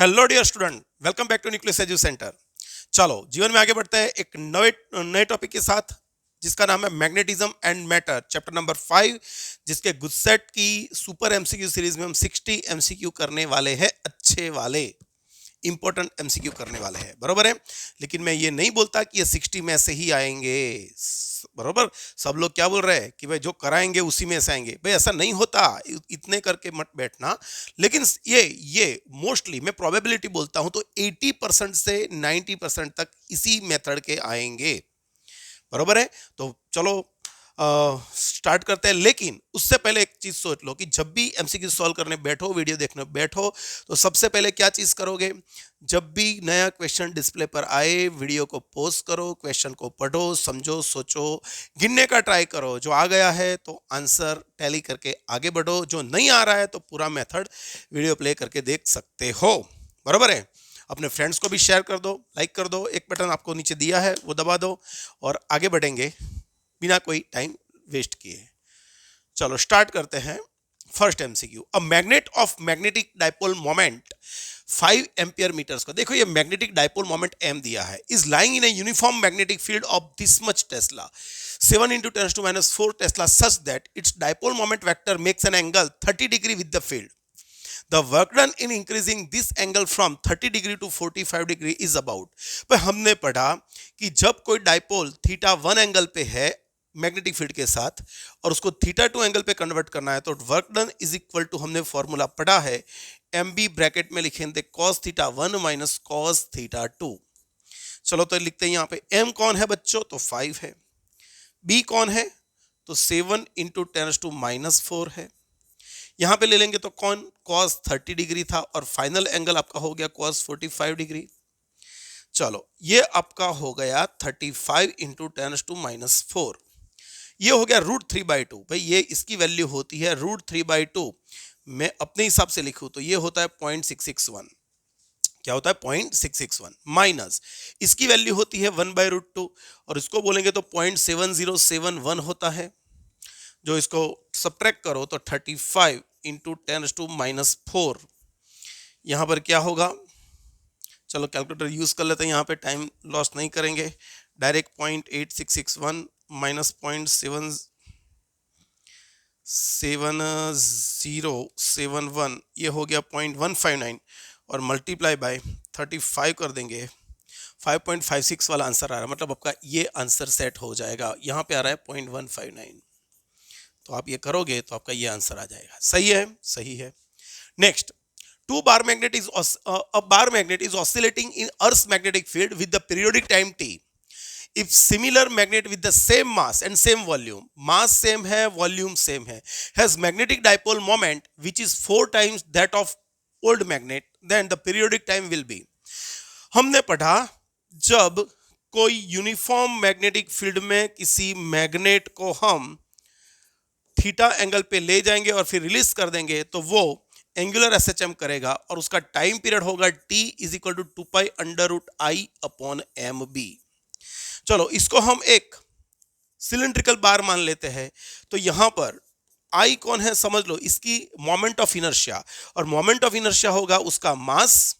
Hello dear student, welcome back to Nucleus Edu Centre. चलो जीवन में आगे बढ़ते हैं एक नए नए टॉपिक के साथ, जिसका नाम है magnetism and matter, chapter number 5, जिसके गुस्सेट की सुपर एमसीक्यू सीरीज में हम 60 एमसीक्यू करने वाले हैं, अच्छे वाले इंपॉर्टेंट एमसीक्यू करने वाले हैं, बरोबर है। लेकिन मैं ये नहीं बोलता कि ये 60 में से ही आएंगे, बरोबर। सब लोग क्या बोल रहे हैं कि भाई जो कराएंगे उसी में से आएंगे, भाई ऐसा नहीं होता, इतने करके मत बैठना। लेकिन ये मोस्टली मैं प्रोबेबिलिटी बोलता हूं तो 80% से 90% तक इसी मेथड के आएंगे, बरोबर है। तो चलो स्टार्ट करते हैं। लेकिन उससे पहले एक चीज सोच लो कि जब भी एमसीक्यू सॉल्व करने बैठो, वीडियो देखने बैठो, तो सबसे पहले क्या चीज करोगे? जब भी नया क्वेश्चन डिस्प्ले पर आए, वीडियो को पॉज करो, क्वेश्चन को पढ़ो, समझो, सोचो, गिनने का ट्राई करो। जो आ गया है तो आंसर टैली करके आगे बढ़ो, जो नहीं आ रहा है तो पूरा मेथड वीडियो प्ले करके देख सकते हो, बरोबर है। अपने फ्रेंड्स को भी शेयर कर दो, लाइक कर दो, एक बटन आपको नीचे दिया है वो दबा दो, और आगे बढ़ेंगे बिना कोई टाइम वेस्ट किए। चलो स्टार्ट करते हैं। First MCQ, a magnet of magnetic dipole moment 5 ampere metres को, देखो ये मैग्नेटिक डाइपोल मोमेंट m दिया है, is lying in a uniform magnetic field of this much tesla 7 into 10 to minus 4 tesla such that its dipole moment vector makes an angle 30 degree with the field. The work done in increasing this angle from 30 degree to 45 degree is about. पर हमने पढ़ा कि जब कोई dipole theta 1 angle पे है magnetic field के साथ और उसको थीटा 2 एंगल पे कन्वर्ट करना है, तो work done is equal to, हमने फॉर्मूला पढ़ा है, एम बी ब्रैकेट में लिखेंगे cos theta 1 minus cos theta 2। चलो तो लिखते हैं यहाँ पे एम कौन है बच्चों, तो 5 है। बी कौन है, तो 7 इंटू 10⁻⁻4 है। यहां पे ले लेंगे तो कौन, cos 30 डिग्री था और फाइनल एंगल आपका हो गया cos 45 डिग्री। चलो ये आपका हो गया 35 इंटू 10⁻⁻4, ये हो गया √3/2। भाई ये इसकी वैल्यू होती है √3/2। मैं अपने हिसाब से लिखूं तो ये होता है 0.661। क्या होता है? 0.661 माइनस इसकी वैल्यू होती है 1/√2, और इसको बोलेंगे तो 0.7071 होता है। जो इसको सब्ट्रैक्ट करो तो 35 इंटू 10⁻⁻4, यहाँ पर क्या होगा? चलो कैलकुलेटर यूज कर लेते हैं, यहाँ पे टाइम लॉस नहीं करेंगे। डायरेक्ट 0.8661 माइनस 0.7071, ये हो गया 0.159, और मल्टीप्लाई बाय 35 कर देंगे, 5.56 वाला आंसर आ रहा है। मतलब आपका ये आंसर सेट हो जाएगा। यहाँ पे आ रहा है 0.159, तो आप ये करोगे तो आपका ये आंसर आ जाएगा। सही है, सही है। Next, a bar magnet is oscillating in Earth's magnetic field with the periodic time t. If similar magnet with the same mass and same volume, mass same है, volume same है, has magnetic dipole moment which is 4 times that of old magnet, then the periodic time will be. हमने पढ़ा जब कोई uniform magnetic field में किसी magnet को हम थीटा एंगल पे ले जाएंगे और फिर रिलीज कर देंगे, तो वो एंगुलर एसएचएम करेगा और उसका टाइम पीरियड होगा t is equal to 2π√I/mb। चलो इसको हम एक सिलिंड्रिकल बार मान लेते हैं, तो यहां पर I कौन है समझ लो, इसकी मोमेंट ऑफ इनर्शिया, और मोमेंट ऑफ इनर्शिया होगा उसका मास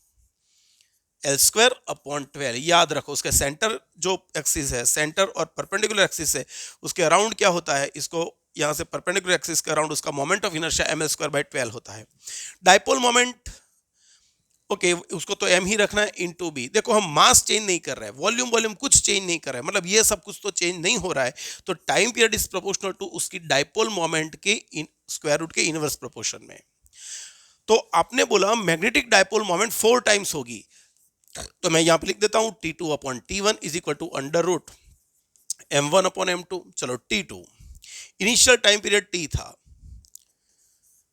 L²/12। याद रखो उसके सेंटर जो एक्सिस है, सेंटर और परपेंडिकुलर एक्सिस है, उसके अराउंड क्या होता है, इसको यहां से परपेंडिकुलर एक्सिस के अराउंड उसका मोमेंट ऑफ इनर्शिया mL²/12 होता है। डाइपोल मोमेंट, ओके, उसको तो m ही रखना है इंटू बी। देखो हम मास चेंज नहीं कर रहे हैं, वॉल्यूम कुछ चेंज नहीं कर रहे हैं, मतलब ये सब कुछ तो चेंज नहीं हो रहा है, तो time period is proportional to उसकी डाइपोल मोमेंट के स्क्वायर रूट के इनवर्स प्रोपोर्शन में। तो आपने बोला मैग्नेटिक डाइपोल मोमेंट 4 टाइम्स होगी, तो मैं यहां पे लिख देता हूं T2/T1 is equal to √m1/m2। चलो T2 initial time period t था,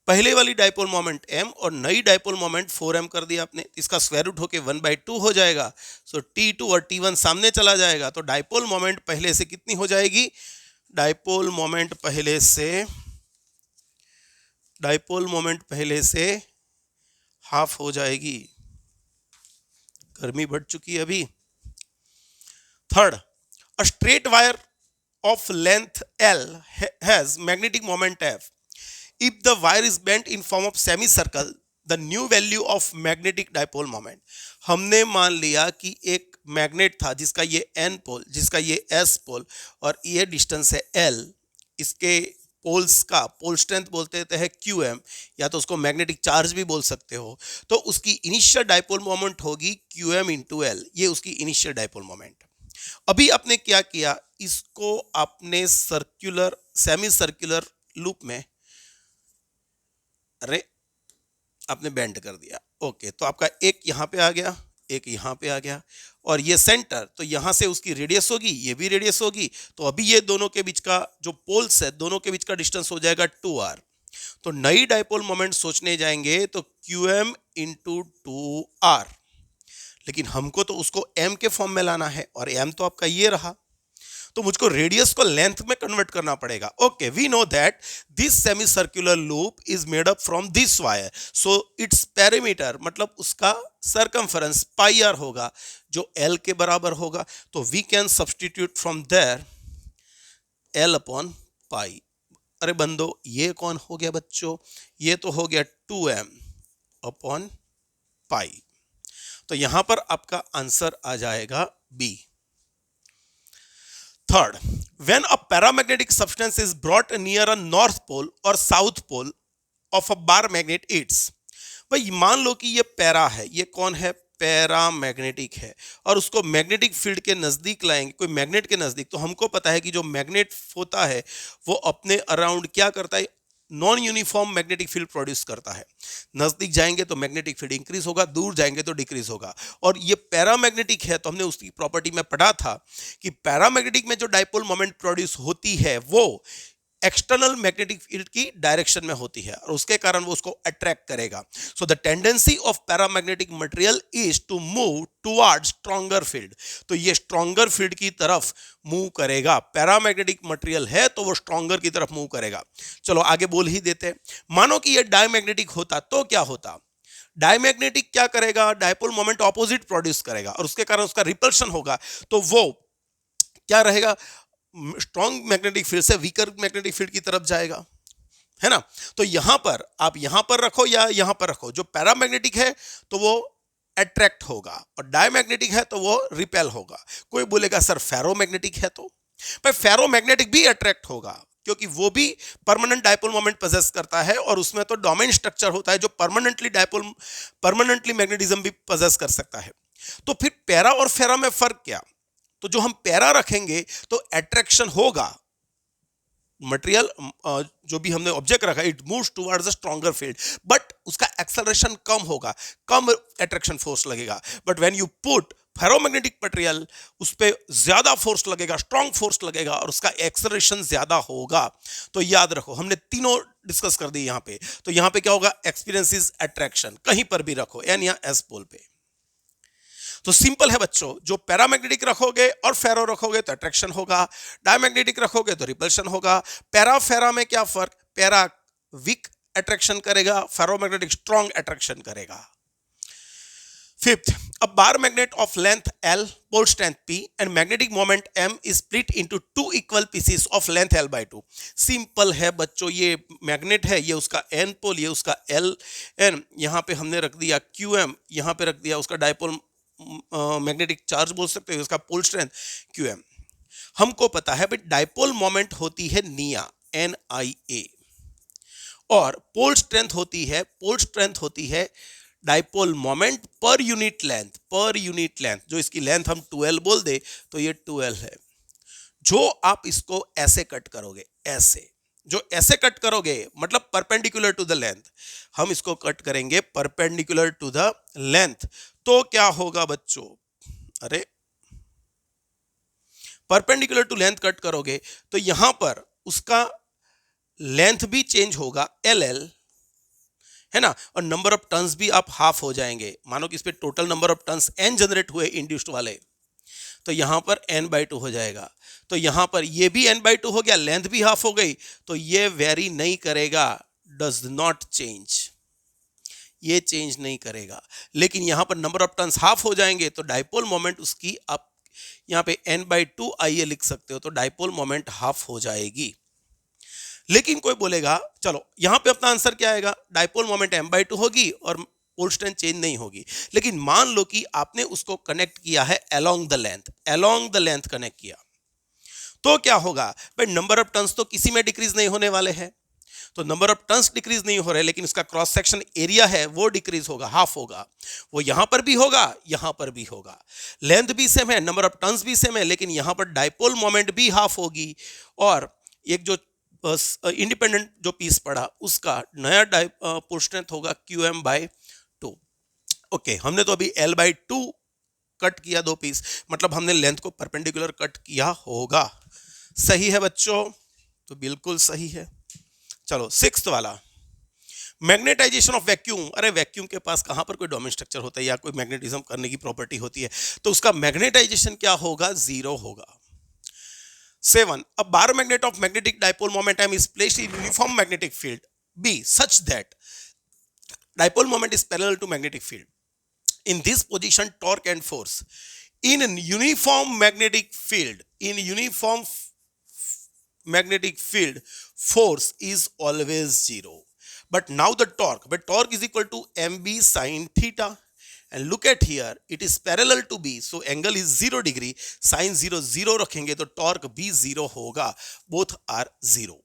पहले वाली डाइपोल मोमेंट m और नई डाइपोल मोमेंट 4m कर दिया आपने, इसका स्क्वायर रूट होके 1/2 हो जाएगा। सो T2 और T1 सामने चला जाएगा, तो डाइपोल मोमेंट पहले से कितनी हो जाएगी? डाइपोल मोमेंट पहले से हाफ हो जाएगी। गर्मी बढ़ चुकी है अभी। Third, a straight wire of length L has magnetic moment F. If the wire is bent in form of semicircle, the new value of magnetic dipole moment. हमने मान लिया कि एक मैग्नेट था जिसका ये n पोल, जिसका ये s पोल और ये डिस्टेंस है l। इसके पोल्स का पोल स्ट्रेंथ बोलते हैं qm, या तो उसको मैग्नेटिक चार्ज भी बोल सकते हो। तो उसकी इनिशियल डाइपोल मोमेंट होगी qm इंटू l, ये उसकी इनिशियल डाइपोल मोमेंट। अभी आपने क्या किया, इसको आपने सर्कुलर सेमी सर्कुलर लूप में अरे आपने बेंड कर दिया। ओके, तो आपका एक यहां पे आ गया, एक यहां पे आ गया, और ये सेंटर, तो यहां से उसकी रेडियस होगी, ये भी रेडियस होगी। तो अभी ये दोनों के बीच का जो पोल्स है, दोनों के बीच का डिस्टेंस हो जाएगा 2r। तो नई डाइपोल मोमेंट सोचने जाएंगे तो qm इंटू 2r, लेकिन हमको तो उसको m के फॉर्म में लाना है, और m तो आपका ये रहा, तो मुझको रेडियस को लेंथ में कन्वर्ट करना पड़ेगा। Okay, we know that this semi circular loop is made up from this wire, so its perimeter मतलब उसका सर्कमफरेंस पाई आर होगा, जो एल के बराबर होगा। तो we can substitute from there L upon pi. अरे बंदो, ये कौन हो गया बच्चों, ये तो हो गया 2m अपॉन पाई। तो यहां पर आपका आंसर आ जाएगा B. Third, when a paramagnetic substance is brought near a north pole or south pole of a bar magnet, it's भाई मान लो कि ये पैरा है, ये कौन है, पैरामैग्नेटिक है, और उसको मैग्नेटिक फील्ड के नजदीक लाएंगे, कोई मैग्नेट के नजदीक। तो हमको पता है कि जो मैग्नेट होता है वो अपने अराउंड क्या करता है, non uniform magnetic field produce करता है। नजदीक जाएंगे तो मैग्नेटिक फील्ड इंक्रीज होगा, दूर जाएंगे तो डिक्रीज होगा। और ये पैरामैग्नेटिक है, तो हमने उसकी प्रॉपर्टी में पढ़ा था कि पैरामैग्नेटिक में जो डाइपोल मोमेंट प्रोड्यूस होती है वो एक्सटर्नल मैग्नेटिक फील्ड की डायरेक्शन में होती है, और उसके कारण वो उसको अट्रैक्ट करेगा। So the tendency of paramagnetic material is to move towards stronger field. तो ये स्ट्रॉन्गर फील्ड की तरफ मूव करेगा। पैरामैग्नेटिक मटेरियल है तो वो स्ट्रॉन्गर की तरफ मूव करेगा। चलो आगे बोल ही देते हैं। मानो कि ये डायमैग्नेटिक होता तो क्या होता, डायमैग्नेटिक क्या करेगा, डाइपोल मोमेंट ऑपोजिट प्रोड्यूस करेगा, और उसके कारण उसका रिपल्शन होगा। तो वो क्या रहेगा, स्ट्रॉन्ग मैग्नेटिक फील्ड से वीकर मैग्नेटिक फील्ड की तरफ जाएगा, है ना। तो यहां पर आप यहां पर रखो या यहां पर रखो, जो पैरामैग्नेटिक है तो वो अट्रैक्ट होगा, और डायमैग्नेटिक है तो वो रिपेल होगा। कोई बोलेगा सर फेरोमैग्नेटिक है, तो भाई फेरोमैग्नेटिक भी अट्रैक्ट होगा, क्योंकि वो भी परमानेंट डाइपोल मोमेंट पोजेस करता है, और उसमें तो डोमेन स्ट्रक्चर होता है जो परमानेंटली मैग्नेटिज्म भी पोजेस कर सकता है। तो फिर पैरा और फेरा में फर्क क्या, तो जो हम पैरा रखेंगे तो अट्रैक्शन होगा, मटेरियल जो भी हमने ऑब्जेक्ट रखा it moves towards a stronger field, but उसका एक्सेलरेशन कम होगा, कम अट्रैक्शन फोर्स लगेगा। But when you put ferromagnetic material, उस पर ज्यादा फोर्स लगेगा, स्ट्रॉन्ग फोर्स लगेगा, और उसका एक्सेलरेशन ज्यादा होगा। तो याद रखो, हमने तीनों डिस्कस कर दी यहां पे। तो यहां पे क्या होगा, एक्सपीरियंसेस अट्रैक्शन, कहीं पर भी रखो एन या एस पोल पे। तो सिंपल है बच्चों, जो पैरामैग्नेटिक रखोगे और फेरो रखोगे तो अट्रैक्शन होगा, डायमैग्नेटिक रखोगे तो रिपल्शन होगा। पैरा फेरा में क्या फर्क, पैरा वीक अट्रैक्शन करेगा, फेरोमैग्नेटिक स्ट्रॉन्ग अट्रैक्शन करेगा। Fifth, a bar magnet of length L, pole strength P, and magnetic moment M is split into two equal pieces of length L by 2. Simple है बच्चों, ये magnet है, ये उसका N पोल, ये उसका L N, यहाँ पे हमने रख दिया QM, यहाँ पे रख दिया उसका डाइपोल मैग्नेटिक चार्ज बोल सकते हैं, उसका पोल स्ट्रेंथ QM। हमको पता है भाई डाइपोल मोमेंट होती है निया NIA, और पोल स्ट्रेंथ होती है dipole moment per unit length. जो इसकी लेंथ हम 2L बोल दे तो ये 2L है। जो आप इसको ऐसे कट करोगे, ऐसे कट करोगे मतलब परपेंडिकुलर टू द लेंथ, हम इसको कट करेंगे परपेंडिकुलर टू द लेंथ, तो क्या होगा बच्चों, अरे परपेंडिकुलर टू लेंथ कट करोगे तो यहां पर उसका लेंथ भी चेंज होगा LL, है ना, और नंबर ऑफ टर्न्स भी आप हाफ हो जाएंगे। मानो कि इस पे total number of turns n generate हुए इंड्यूस्ड वाले, तो यहां पर n/2 हो जाएगा। तो यहां पर ये भी n/2 हो गया, लेंथ भी हाफ हो गई, तो ये वेरी नहीं करेगा, डज नॉट चेंज, ये चेंज नहीं करेगा। लेकिन यहां पर नंबर ऑफ टर्न्स हाफ हो जाएंगे तो डाइपोल मोमेंट उसकी आप यहां पे n/2 आइए लिख सकते हो, तो डाइपोल मोमेंट हाफ हो जाएगी। लेकिन कोई बोलेगा चलो यहां पे अपना आंसर क्या आएगा, डाइपोल मोमेंट m/2 होगी और पोल स्ट्रेंथ चेंज नहीं होगी। लेकिन मान लो कि आपने उसको कनेक्ट किया है अलोंग द लेंथ कनेक्ट किया, तो क्या होगा भाई, नंबर ऑफ टर्न्स तो किसी में डिक्रीज नहीं होने वाले हैं, तो नंबर ऑफ टर्न्स डिक्रीज नहीं हो रहे, लेकिन उसका क्रॉस सेक्शन एरिया है वो डिक्रीज होगा, हाफ होगा। वो यहां पर भी होगा, यहां पर भी होगा। लेंथ भी सेम है, नंबर ऑफ टर्न्स भी सेम है, लेकिन यहां पर डाइपोल मोमेंट भी हाफ होगी। और एक जो इंडिपेंडेंट जो पीस पड़ा उसका नया पोल स्ट्रेंथ होगा QM/2। ओके, हमने तो अभी L/2 कट किया, दो पीस, मतलब हमने लेंथ को परपेंडिकुलर कट किया होगा। सही है बच्चों, तो बिल्कुल सही है। चलो सिक्स्थ वाला, मैग्नेटाइजेशन ऑफ वैक्यूम। अरे वैक्यूम के पास कहां पर कोई डोमेन स्ट्रक्चर होता है या कोई मैग्नेटिज्म करने की प्रॉपर्टी होती है, तो उसका मैग्नेटाइजेशन क्या होगा, 0 होगा। 7, a baromagnet of magnetic dipole moment M is placed in uniform magnetic field B such that dipole moment is parallel to magnetic field. In this position, torque and force in a uniform magnetic field, force is always 0. But now the torque is equal to mb sin theta. And look at here, it is parallel to B, so angle is 0 degree. Sin 0 0 रखेंगे तो torque भी 0 होगा. Both are 0.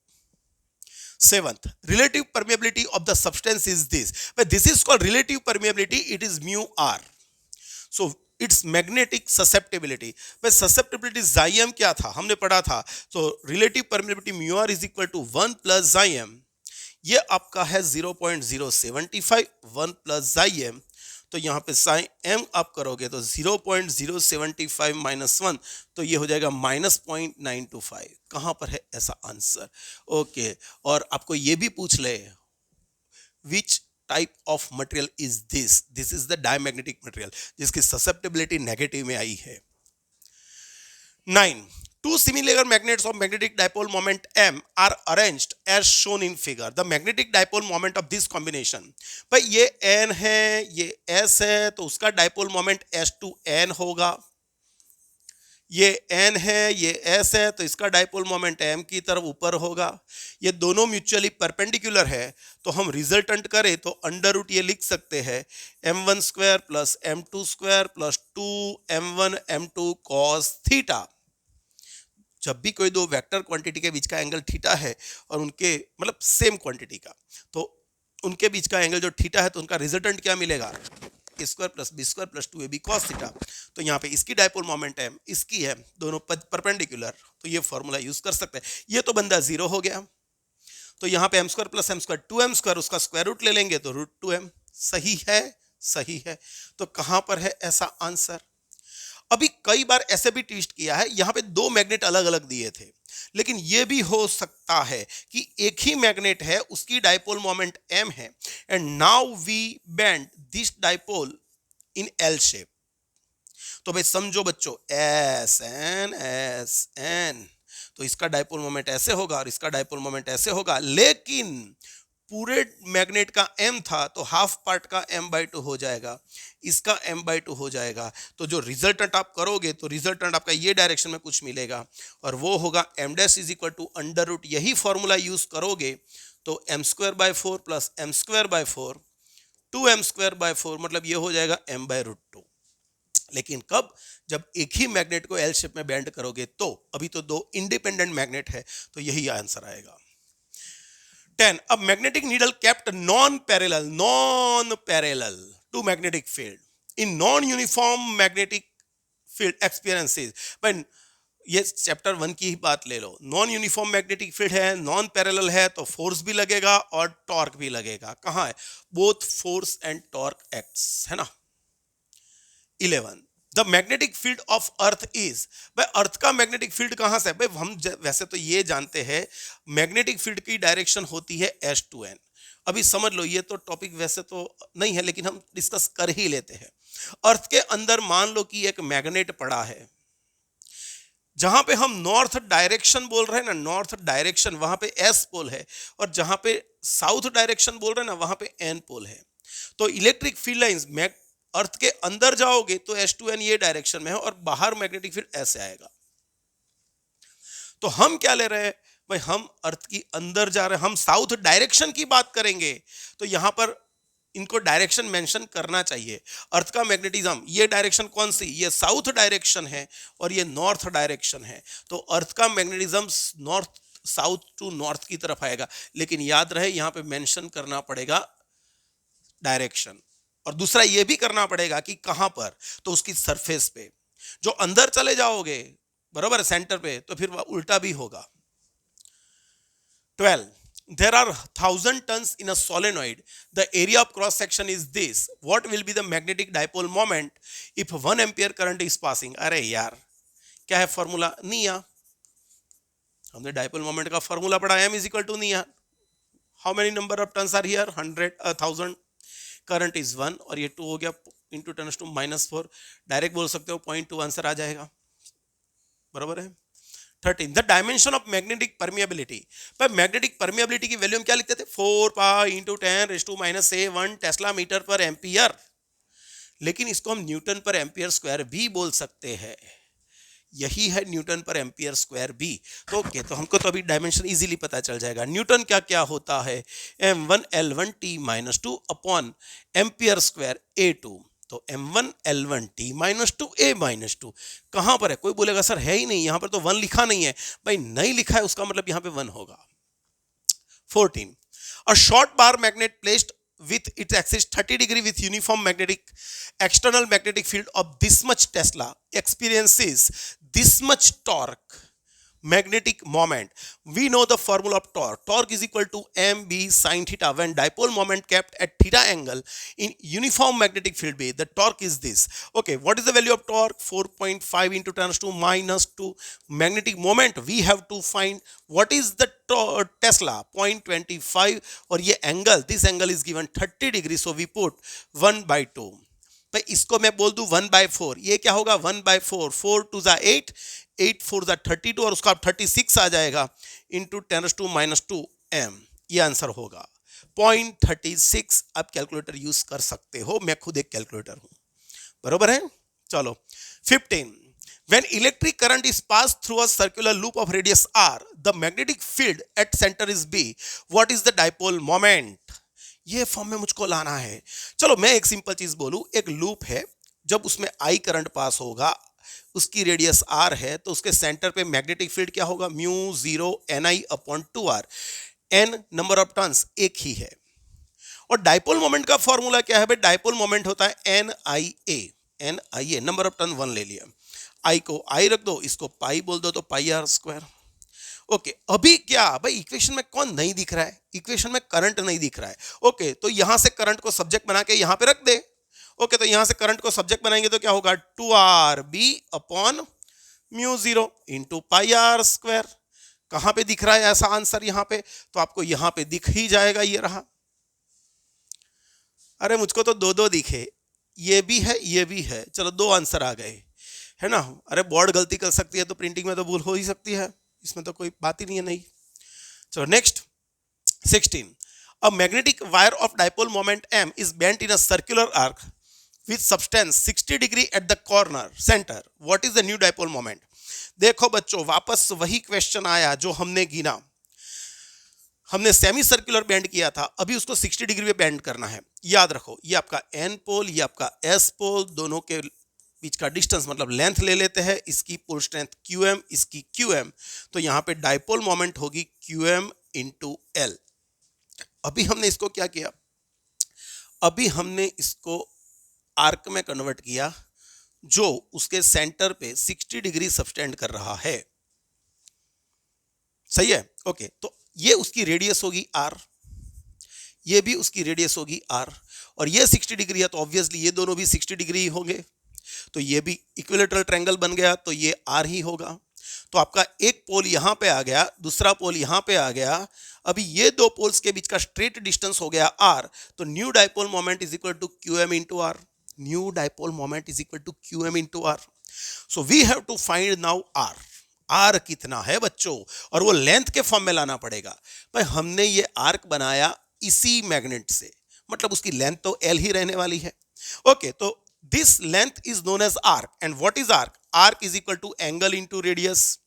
7th, relative permeability of the substance is this. But this is called relative permeability. It is mu r. So its magnetic susceptibility. but susceptibility xim क्या था, हमने पढ़ा था. So relative permeability mu r is equal to 1 plus xim. ये आपका है 0.075, 1 plus xim. तो यहाँ पे साइन m आप करोगे तो 0.075 माइनस 1, तो ये हो जाएगा -0.925। कहाँ पर है ऐसा आंसर? ओके, और आपको ये भी पूछ ले, which type of material is this? This is the diamagnetic material जिसकी ससेप्टेबिलिटी नेगेटिव में आई है। 9. Two similar magnets of magnetic dipole moment M are arranged as shown in figure. The magnetic dipole moment of this combination, भाई ये N है, ये S है, तो उसका dipole moment S2N होगा। ये N है, ये S है, तो इसका dipole moment M की तरफ ऊपर होगा। ये दोनों म्यूचुअली परपेंडिकुलर है, तो हम रिजल्टेंट करें तो अंडर रूट ये लिख सकते हैं m1 square plus m2 square plus 2m1 m2 cos theta. जब भी कोई दो वेक्टर क्वांटिटी के बीच का एंगल थीटा है और उनके मतलब सेम क्वांटिटी का, तो उनके बीच का एंगल जो थीटा है, तो उनका रिजल्टेंट क्या मिलेगा, a square plus b square plus 2ab cos theta. तो यहाँ पे इसकी डायपोल मोमेंट है, इसकी है, दोनों परपेंडिकुलर, तो ये फॉर्मूला यूज कर सकते हैं। ये तो बंदा 0 हो गया, तो यहाँ पे m square plus m square 2m square, उसका स्क्वायर रूट ले लेंगे तो √2m। सही है, सही है। तो कहाँ पर है ऐसा आंसर? अभी कई बार ऐसे भी ट्विस्ट किया है, यहां पे दो मैग्नेट अलग अलग दिए थे, लेकिन यह भी हो सकता है कि एक ही मैग्नेट है, उसकी डाइपोल मोमेंट m है, and now we bend this dipole in L shape. तो भाई समझो बच्चों, एस एन, तो इसका डाइपोल मोमेंट ऐसे होगा और इसका डाइपोल मोमेंट ऐसे होगा, लेकिन पूरे मैग्नेट का m था तो हाफ पार्ट का m/2 हो जाएगा, इसका m/2 हो जाएगा। तो जो रिजल्टेंट आप करोगे तो रिजल्टेंट आपका ये डायरेक्शन में कुछ मिलेगा, और वो होगा m dash is equal to under root, यही फॉर्मूला यूज करोगे तो m²/4 प्लस m²/4 2m²/4, मतलब ये हो जाएगा m/√2। लेकिन कब? जब एक ही मैग्नेट को L शेप में बेंड करोगे। तो अभी तो दो इंडिपेंडेंट मैग्नेट है, तो यही आंसर आएगा। 10. A magnetic needle kept non-parallel to magnetic field in non-uniform magnetic field experiences. But ये चैप्टर 1 की ही बात ले लो, नॉन यूनिफॉर्म मैग्नेटिक फील्ड है, नॉन पैरेलल है, तो फोर्स भी लगेगा और टॉर्क भी लगेगा। कहाँ है? Both force and torque acts, है ना। 11. The magnetic field of earth is, भाई अर्थ का मैग्नेटिक फील्ड कहां से? भाई हम वैसे तो ये जानते हैं मैग्नेटिक फील्ड की डायरेक्शन होती है S2N। अभी समझ लो, ये तो टॉपिक वैसे तो नहीं है, लेकिन हम डिस्कस कर ही लेते हैं। अर्थ के अंदर मान लो कि एक मैग्नेट पड़ा है, जहां पे हम नॉर्थ डायरेक्शन बोल रहे हैं ना, नॉर्थ डायरेक्शन, वहां पे S पोल है, और जहां पे साउथ डायरेक्शन बोल रहे हैं ना, वहां पे N पोल है। तो इलेक्ट्रिक फील्ड लाइंस अर्थ के अंदर जाओगे तो S2N ये डायरेक्शन में है, और बाहर मैग्नेटिक फील्ड ऐसे आएगा। तो हम क्या ले रहे हैं भाई हम अर्थ की अंदर जा रहे हैं, हम साउथ डायरेक्शन की बात करेंगे तो यहां पर इनको डायरेक्शन मेंशन करना चाहिए। अर्थ का मैग्नेटिज्म, ये डायरेक्शन कौन सी, ये साउथ डायरेक्शन है और ये नॉर्थ डायरेक्शन है, तो अर्थ का magnetism north south to north की तरफ आएगा। लेकिन याद रहे यहां पे मेंशन करना पड़ेगा डायरेक्शन, और दूसरा ये भी करना पड़ेगा कि कहां पर, तो उसकी सरफेस पे। जो अंदर चले जाओगे बराबर सेंटर पे, तो फिर उल्टा भी होगा। 12. There are 1,000 tons in a solenoid. The area of cross section is this. What will be the magnetic dipole moment if 1 ampere current is passing? अरे यार क्या है फॉर्मूला, निया। हमने डाइपोल मोमेंट का फॉर्मूला पढ़ा, m is equal to निया। How many number of turns are here, 100,000, current is 1 और ये 2 हो गया इंटू 10⁻⁴। डायरेक्ट बोल सकते हो 0.2 आंसर आ जाएगा, बराबर है। 13. The dimension of magnetic permeability. पर मैग्नेटिक परमिएबिलिटी की वैल्यू हम क्या लिखते थे, 4 पाई इंटू 10⁻⁻⁴ टेस्ला मीटर पर एम्पियर। लेकिन इसको हम न्यूटन पर एम्पियर स्क्वायर भी बोल सकते हैं, यही है न्यूटन पर एम्पियर स्क्वायर भी। तो ओके, तो हमको तो अभी डायमेंशन इजीली पता चल जाएगा। न्यूटन क्या क्या होता है, m1 l1 t-2 upon ampere square a2। तो m1 l1 t-2 a-2 कहां पर है, कोई बोलेगा सर है ही नहीं, यहां पर तो 1 लिखा नहीं है। भाई नहीं लिखा है उसका मतलब यहां पे 1 होगा। 14. A short bar magnet placed with its axis 30 degree with uniform magnetic external magnetic field of this much Tesla experiences this much torque magnetic moment. We know the formula of torque. Torque is equal to mb sin theta when dipole moment kept at theta angle in uniform magnetic field B. The torque is this. Okay, what is the value of torque? 4.5 into 10⁻². Magnetic moment we have to find. What is the Tesla? 0.25 और ये angle, this angle is given 30 degree, so we put 1/2. भाई इसको मैं बोल दूं 1/4, ये क्या होगा 1/4, 4 2 ज़ा 8, 8 4 ज़ा 32 और उसका 36 आ जाएगा इंटू 10⁻², m, ये आंसर होगा 0.36। आप कैलकुलेटर यूज कर सकते हो, मैं खुद एक कैलकुलेटर हूं, बरोबर है। चलो 15. When electric current is passed through a circular loop of radius r, the magnetic field at center is B. What is the dipole moment? ये फॉर्म में मुझको लाना है। चलो मैं एक सिंपल चीज बोलूं, एक लूप है, जब उसमें I करंट पास होगा, उसकी रेडियस R है, तो उसके सेंटर पे मैग्नेटिक फील्ड क्या होगा, μ0 Ni/2r। n number of turns एक ही है। और डाइपोल मोमेंट का फॉर्मूला क्या है भाई, डाइपोल मोमेंट होता है NIA, नंबर ऑफ टर्न 1 ले लिया, I को I रख दो, इसको पाई बोल दो, तो πr²। ओके, अभी क्या भाई इक्वेशन में कौन नहीं दिख रहा है, इक्वेशन में करंट नहीं दिख रहा है। ओके, तो यहां से करंट को सब्जेक्ट बना के यहां पे रख दे। ओके, तो यहां से करंट को सब्जेक्ट बनाएंगे तो क्या होगा 2RB अपॉन μ0 इंटू πr²। कहां पे दिख रहा है ऐसा आंसर, यहां पे, तो आपको यहां पे दिख ही जाएगा, ये रहा। अरे मुझको तो दो दिखे, ये भी है ये भी है, चलो 2 आंसर आ गए, है ना। अरे बोर्ड गलती कर सकती है तो प्रिंटिंग में तो भूल हो ही सकती है, इसमें तो कोई बात ही नहीं है। नहीं, चलो next 16. A magnetic wire of dipole moment m is bent in a circular arc with substance 60 degree at the corner center. What is the new dipole moment? देखो बच्चों, वापस वही क्वेश्चन आया जो हमने गिना। हमने सेमी सर्कुलर बेंड किया था, अभी उसको 60 डिग्री पे बेंड करना है। याद रखो, ये आपका n पोल, ये आपका s पोल, दोनों के बीच का डिस्टेंस मतलब लेंथ ले लेते हैं, इसकी पोल स्ट्रेंथ QM, इसकी QM, तो यहां पे डाइपोल मोमेंट होगी QM इंटू L। अभी हमने इसको क्या किया, अभी हमने इसको आर्क में कन्वर्ट किया जो उसके सेंटर पे 60 डिग्री सबटेंड कर रहा है, सही है। ओके, तो ये उसकी रेडियस होगी R, ये भी उसकी रेडियस होगी R, और ये 60 डिग्री है तो ऑब्वियसली ये दोनों भी 60 डिग्री ही होंगे, तो ये भी इक्विलेटरल ट्रायंगल बन गया, तो ये R ही होगा। तो आपका एक पोल यहां पे आ गया, दूसरा पोल यहां पे आ गया, अभी ये दो पोल्स के बीच का स्ट्रेट डिस्टेंस हो गया R, तो new dipole moment is equal to QM into R। New dipole moment is equal to QM into R। So we have to find now R। R कितना है बच्चों, और वो लेंथ के फॉर्म में लाना पड़ेगा। भाई हमने ये आर्क बनाया इसी मैग्नेट से, मतलब उसकी लेंथ तो L ही रहने वाली है। ओके, तो this length is known as arc, and what is arc? Arc is equal to angle into radius.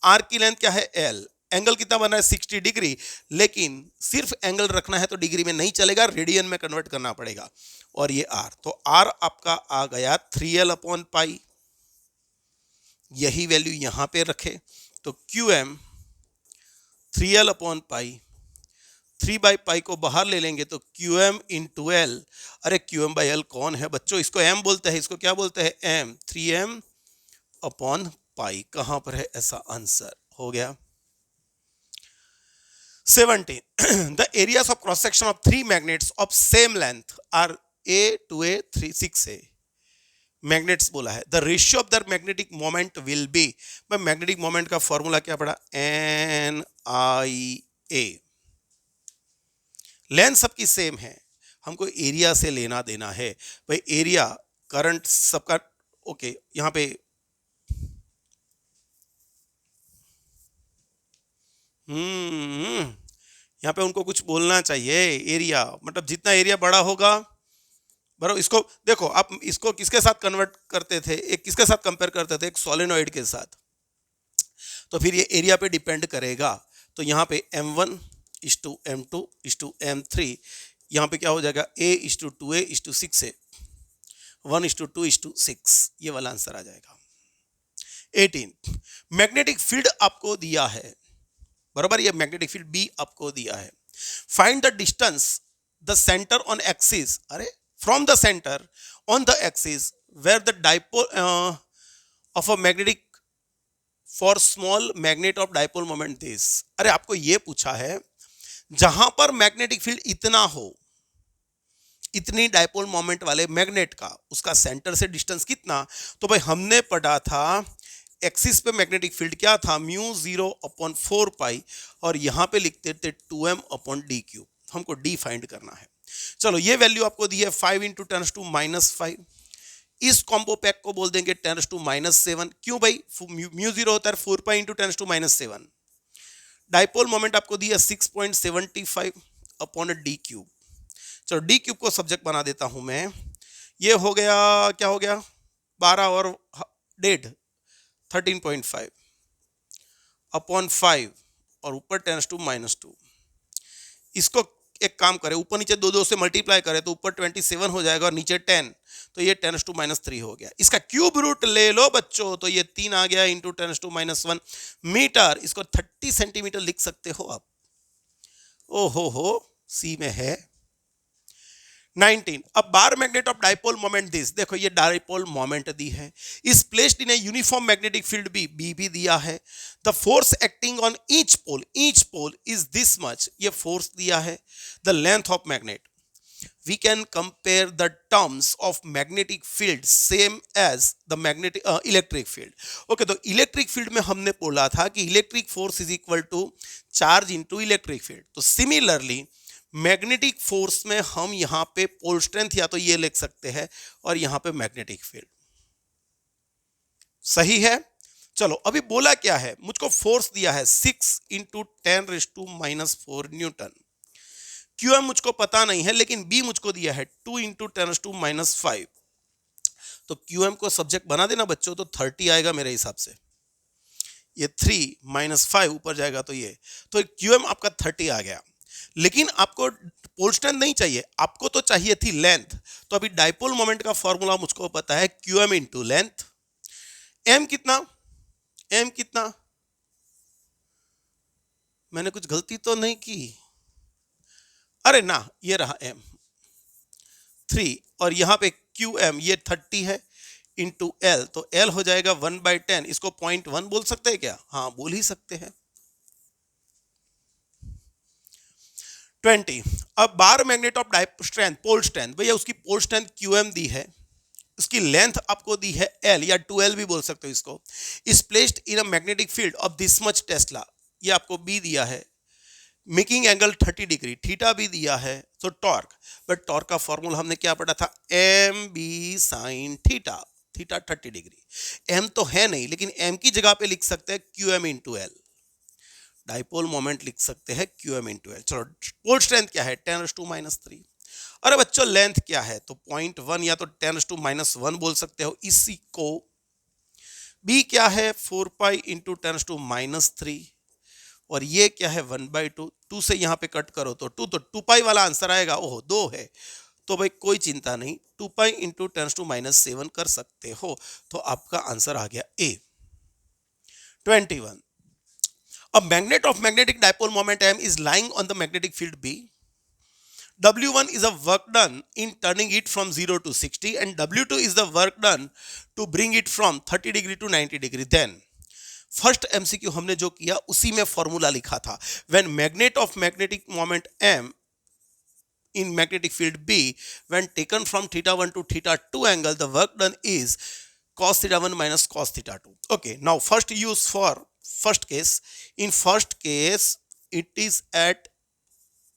Arc की लेंथ क्या है L, एंगल कितना बना है 60 डिग्री, लेकिन सिर्फ एंगल रखना है तो डिग्री में नहीं चलेगा, रेडियन में कन्वर्ट करना पड़ेगा। और ये आर, तो आर आपका आ गया 3l/पाई, यही वैल्यू यहां पे रखे तो क्यू एम 3l/पाई, 3/पाई को बाहर ले लेंगे तो क्यू एम इंटू एल। अरे क्यू एम बाई एल कौन है बच्चों, इसको एम बोलते हैं, इसको क्या बोलते हैं एम, 3m/पाई। कहां पर है ऐसा आंसर, हो गया। 17 the areas of cross section of three magnets of same length are a 2a 3 6a magnets बोला है। The ratio of the magnetic moment will be, मैं मैग्नेटिक मोमेंट का फॉर्मूला क्या पढ़ा, एन आई ए। लेंथ सबकी सेम है, हमको एरिया से लेना देना है भाई, एरिया करंट सबका ओके। यहां पे यहाँ पे उनको कुछ बोलना चाहिए, एरिया मतलब जितना एरिया बड़ा होगा, बराबर। इसको देखो, आप इसको किसके साथ कन्वर्ट करते थे, एक किसके साथ कंपेयर करते थे, एक सोलेनॉइड के साथ, तो फिर ये एरिया पे डिपेंड करेगा। तो यहाँ पे m1 is to m2 is to m3, यहाँ पे क्या हो जाएगा a/2a is to 6a, 1/2 is to 6, ये वाला आंसर आ जाएगा। 18 मैग्नेटिक फील्ड आपको दिया है, बराबर, ये मैग्नेटिक फील्ड बी आपको दिया है। Find the distance the centre on axis, अरे from the centre on the axis where the dipole of a magnetic for small magnet of dipole moment this. अरे आपको ये पूछा है जहां पर मैग्नेटिक फील्ड इतना हो, इतनी डाइपोल मोमेंट वाले मैग्नेट का, उसका सेंटर से डिस्टेंस कितना। तो भाई हमने पढ़ा था एक्सिस पे मैग्नेटिक फील्ड क्या था, μ0/4 और यहां पे लिखते थे 2m/d³। हमको डी फाइंड करना है। चलो ये वैल्यू आपको दी है 5 × 10⁻⁵। इस कॉम्बो पैक को बोल देंगे 10⁻⁷। क्यों भाई, μ0 होता है 4π × 10⁻⁷। डाइपोल मोमेंट आपको दी है 6.75/d³। चलो d³ को सब्जेक्ट बना देता हूं मैं, ये हो गया, क्या हो गया 12 और 1.5 13.5/5 और ऊपर 10⁻²। इसको एक काम करें, ऊपर नीचे 2 से मल्टीप्लाई करें तो ऊपर 27 हो जाएगा और नीचे 10, तो ये 10⁻³ हो गया। इसका क्यूब रूट ले लो बच्चों, तो ये 3 आ गया इंटू 10⁻1 मीटर। इसको 30 सेंटीमीटर लिख सकते हो आप। ओ हो सी में है। 19 अब bar magnet of dipole moment this, देखो ये डाइपोल मोमेंट दी है, is placed in a uniform magnetic field B भी दिया है। The force acting on each pole is this much, ये फोर्स दिया है। The length of magnet, we can compare the terms of magnetic field same as the magnetic electric field. Okay, तो electric field में हमने बोला था कि electric force is equal to charge into electric field. तो similarly magnetic force में हम यहां पे पोल स्ट्रेंथ या तो ये लिख सकते हैं और यहां पे मैग्नेटिक फील्ड। सही है। चलो अभी बोला क्या है, मुझको फोर्स दिया है 6 × 10⁻⁴ न्यूटन। क्यूएम मुझको पता नहीं है, लेकिन बी मुझको दिया है 2 × 10⁻⁵। तो क्यूएम को सब्जेक्ट बना देना बच्चों, तो 30 आएगा मेरे हिसाब से। ये 3 - 5 ऊपर जाएगा तो ये, तो क्यूएम आपका 30 आ गया। लेकिन आपको पोल स्ट्रेंथ नहीं चाहिए, आपको तो चाहिए थी लेंथ। तो अभी डाइपोल मोमेंट का फॉर्मूला मुझको पता है, क्यूएम इंटू लेंथ। एम कितना, मैंने कुछ गलती तो नहीं की, अरे ना, ये रहा एम 3 और यहां पे क्यूएम ये 30 है इंटू एल, तो एल हो जाएगा 1/10। इसको 0.1 बोल सकते हैं क्या, हाँ बोल ही सकते हैं। 20 अब bar magnet of strength, pole strength, भैया उसकी पोल स्ट्रेंथ क्यूएम दी है, उसकी लेंथ आपको दी है एल या 2l भी बोल सकते हो इसको। Is placed in a magnetic field of this much Tesla, ये आपको बी दिया है। मेकिंग एंगल 30 डिग्री, थीटा भी दिया है। तो टॉर्क, बट टॉर्क का फॉर्मूला हमने क्या पढ़ा था, M B sine theta, theta 30 degree. M तो है नहीं, लेकिन एम की जगह पे लिख सकते हैं QM into L. Dipole moment लिख सकते हैं क्यूएम इंटू एल। चलो पोल स्ट्रेंथ क्या है 10⁻⁻3। अरे बच्चों लेंथ क्या है, तो 0.1 या तो 10⁻1 बोल सकते हो इसी को। बी क्या है 4π × 10⁻3 और ये क्या है 1/2, 2 से यहाँ पे कट करो तो 2, तो 2 पाई वाला आंसर आएगा। ओहो 2 है, तो भाई कोई चिंता नहीं, 2 पाई इंटू 10⁻⁻7 कर सकते हो, तो आपका आंसर आ गया ए। 21. A magnet of magnetic dipole moment M is lying on the magnetic field B. W1 is the work done in turning it from 0 to 60 and W2 is the work done to bring it from 30 degree to 90 degree. Then first MCQ हमने जो किया उसी में formula लिखा था। When magnet of magnetic moment M in magnetic field B when taken from θ1 to θ2 angle, the work done is cos θ1 minus cos θ2. Okay, now first use for first case. In first case it is at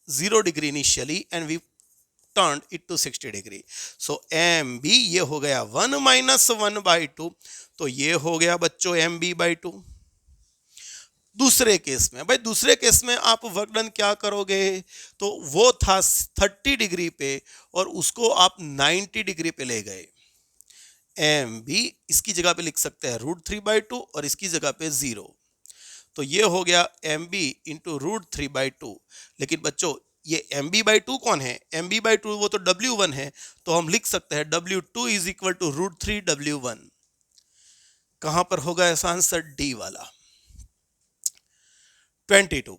0 degree initially and we turned it to 60 degree. So MB ये हो गया 1 minus 1/2, तो ये हो गया बच्चों MB/2। दूसरे case में, भाई दूसरे केस में आप वर्क डन क्या करोगे, तो वो था 30 डिग्री पे और उसको आप 90 डिग्री पे ले गए। MB इसकी जगह पे लिख सकते हैं √3/2 और इसकी जगह पे 0, तो ये हो गया MB इंटू √3/2। लेकिन बच्चों ये MB/2 कौन है, MB/2 वो तो W1 है, तो हम लिख सकते हैं W2 is equal to √3 W1। कहां पर होगा ऐसा आंसर, डी वाला। 22.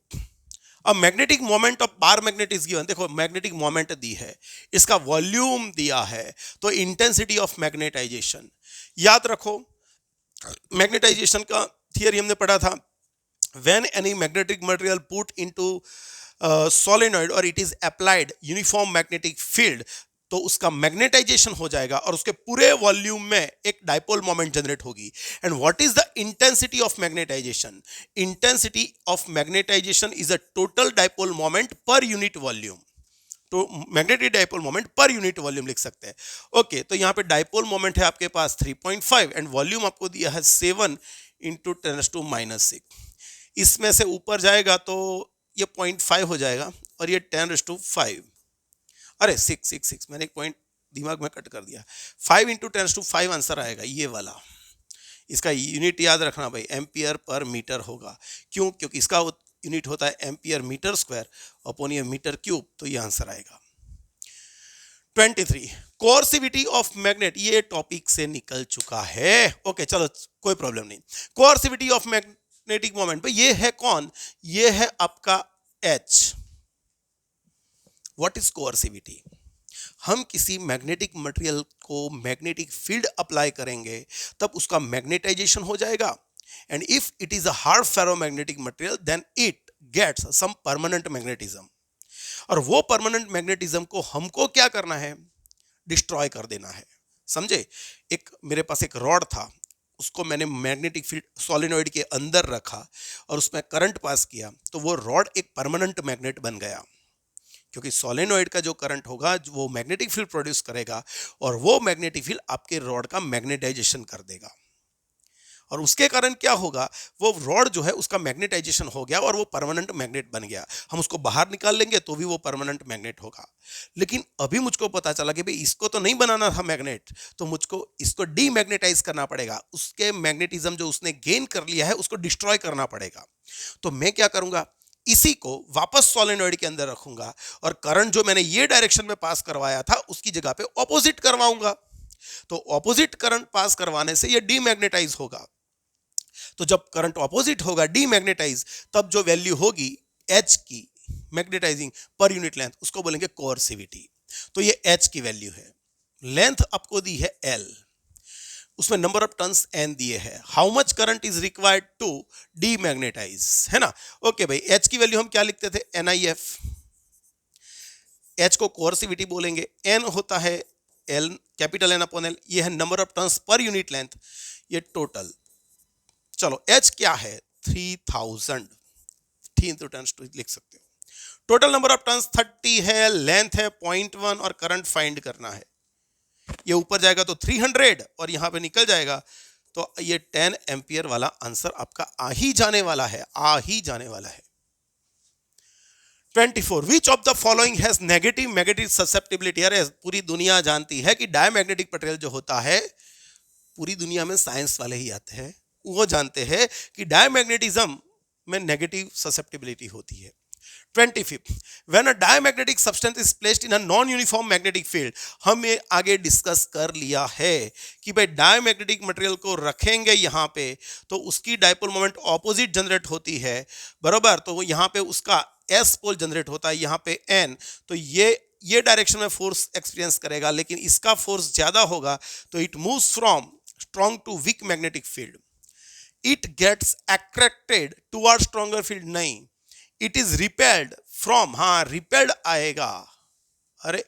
अब magnetic moment of bar magnet is given. देखो मैग्नेटिक मोमेंट दी है, इसका वॉल्यूम दिया है, तो इंटेंसिटी ऑफ मैग्नेटाइजेशन याद रखो। मैग्नेटाइजेशन का थियरी हमने पढ़ा था, when any magnetic material put into solenoid or it is applied uniform magnetic field, तो उसका मैग्नेटाइजेशन हो जाएगा और उसके पूरे वॉल्यूम में एक डाइपोल मोमेंट जनरेट होगी। And what is the intensity of magnetization, intensity of magnetisation is a total dipole moment per unit volume, तो magnetic dipole moment per unit volume लिख सकते हैं। ओके, तो यहाँ पे डाइपोल मोमेंट है आपके पास 3.5 एंड वॉल्यूम आपको दिया है 7 इंटू 10⁻⁻6। इसमें से ऊपर जाएगा तो ये 0.5 हो जाएगा और ये 10⁻5, अरे 6 मैंने एक पॉइंट दिमाग में कट कर दिया। 5 इंटू 10⁻5 आंसर आएगा ये वाला। इसका यूनिट याद रखना भाई, एम्पियर पर मीटर होगा। क्यों, क्योंकि इसका यूनिट होता है एम्पियर मीटर स्क्वायर अपॉन ये मीटर क्यूब, तो ये आंसर आएगा। 23. कोर्सिविटी ऑफ मैग्नेट, ये टॉपिक से निकल चुका है। ओके चलो कोई प्रॉब्लम नहीं। कोर्सिविटी ऑफ मैग्नेटिक मोमेंट, भाई ये है कौन, ये है आपका H। व्हाट इज कोर्सिविटी, हम किसी मैग्नेटिक मटेरियल को मैग्नेटिक फील्ड अप्लाई करेंगे तब उसका मैग्नेटाइजेशन हो जाएगा। And if it is a hard ferromagnetic material then it gets some permanent magnetism, और वो परमानेंट मैग्नेटिज्म को हमको क्या करना है, डिस्ट्रॉय कर देना है। समझे, एक मेरे पास एक रॉड था, उसको मैंने मैग्नेटिक फील्ड सोलेनॉइड के अंदर रखा और उसमें करंट पास किया, तो वो रॉड एक परमानेंट मैग्नेट बन गया, क्योंकि सोलेनॉइड का जो करंट होगा वो मैग्नेटिक फील्ड प्रोड्यूस करेगा और वो मैग्नेटिक फील्ड आपके रॉड का मैग्नेटाइजेशन कर देगा, और उसके कारण क्या होगा, वो रॉड जो है उसका मैग्नेटाइजेशन हो गया और वो परमानेंट मैग्नेट बन गया। हम उसको बाहर निकाल लेंगे तो भी वो परमानेंट मैग्नेट होगा। लेकिन अभी मुझको पता चला कि भाई इसको तो नहीं बनाना था मैग्नेट, तो मुझको इसको डीमैग्नेटाइज करना पड़ेगा, उसके मैग्नेटिज्म जो उसने गेन कर लिया है उसको डिस्ट्रॉय करना पड़ेगा। तो मैं क्या करूंगा, इसी को वापस सोलेनॉइड के अंदर रखूंगा और करंट जो मैंने ये डायरेक्शन में पास करवाया था उसकी जगह पे ऑपोजिट करवाऊंगा। तो ऑपोजिट करंट पास करवाने से ये डीमैग्नेटाइज होगा। तो जब करंट ऑपोजिट होगा डीमैग्नेटाइज, तब जो वैल्यू होगी H की मैग्नेटाइजिंग पर यूनिट लेंथ, उसको बोलेंगे कोर्सिविटी। तो ये H की वैल्यू है, लेंथ आपको दी है L, उसमें नंबर ऑफ टर्न्स N दिए हैं, how much current is required to demagnetise, है ना। ओके भाई, H की वैल्यू हम क्या लिखते थे, NIF। H को कोर्सिविटी बोलेंगे, N होता है L capital N upon L, ये है number of turns per unit length, ये टोटल। चलो H क्या है 3000, 3 into 10⁻² लिख सकते हो। टोटल नंबर ऑफ टर्न्स 30 है, लेंथ है 0.1 और करंट फाइंड करना है। ये ऊपर जाएगा तो 300 और यहां पे निकल जाएगा तो ये 10 एम्पियर वाला आंसर आपका आ ही जाने वाला है, आ ही जाने वाला है। 24. Which of the following has negative magnetic susceptibility? अरे पूरी दुनिया जानती है कि डायमैग्नेटिक मटेरियल जो होता है, पूरी दुनिया में साइंस वाले ही आते हैं, वो जानते हैं कि डायमैग्नेटिज्म में नेगेटिव ससेप्टिबिलिटी होती है। 25th, when a diamagnetic substance is placed in a non-uniform magnetic field, हमें आगे डिस्कस कर लिया है कि भाई डायमैग्नेटिक मटेरियल को रखेंगे यहाँ पे तो उसकी डायपोल मोमेंट ऑपोजिट जनरेट होती है, बराबर। तो यहाँ पे उसका एस पोल जनरेट होता है, यहाँ पे एन, तो ये डायरेक्शन में फोर्स एक्सपीरियंस करेगा, लेकिन इसका फोर्स ज्यादा होगा तो it moves from strong to weak magnetic field, it gets attracted toward stronger field, नहीं, इट इज रिपेल्ड फ्रॉम, हाँ रिपेल्ड आएगा, अरे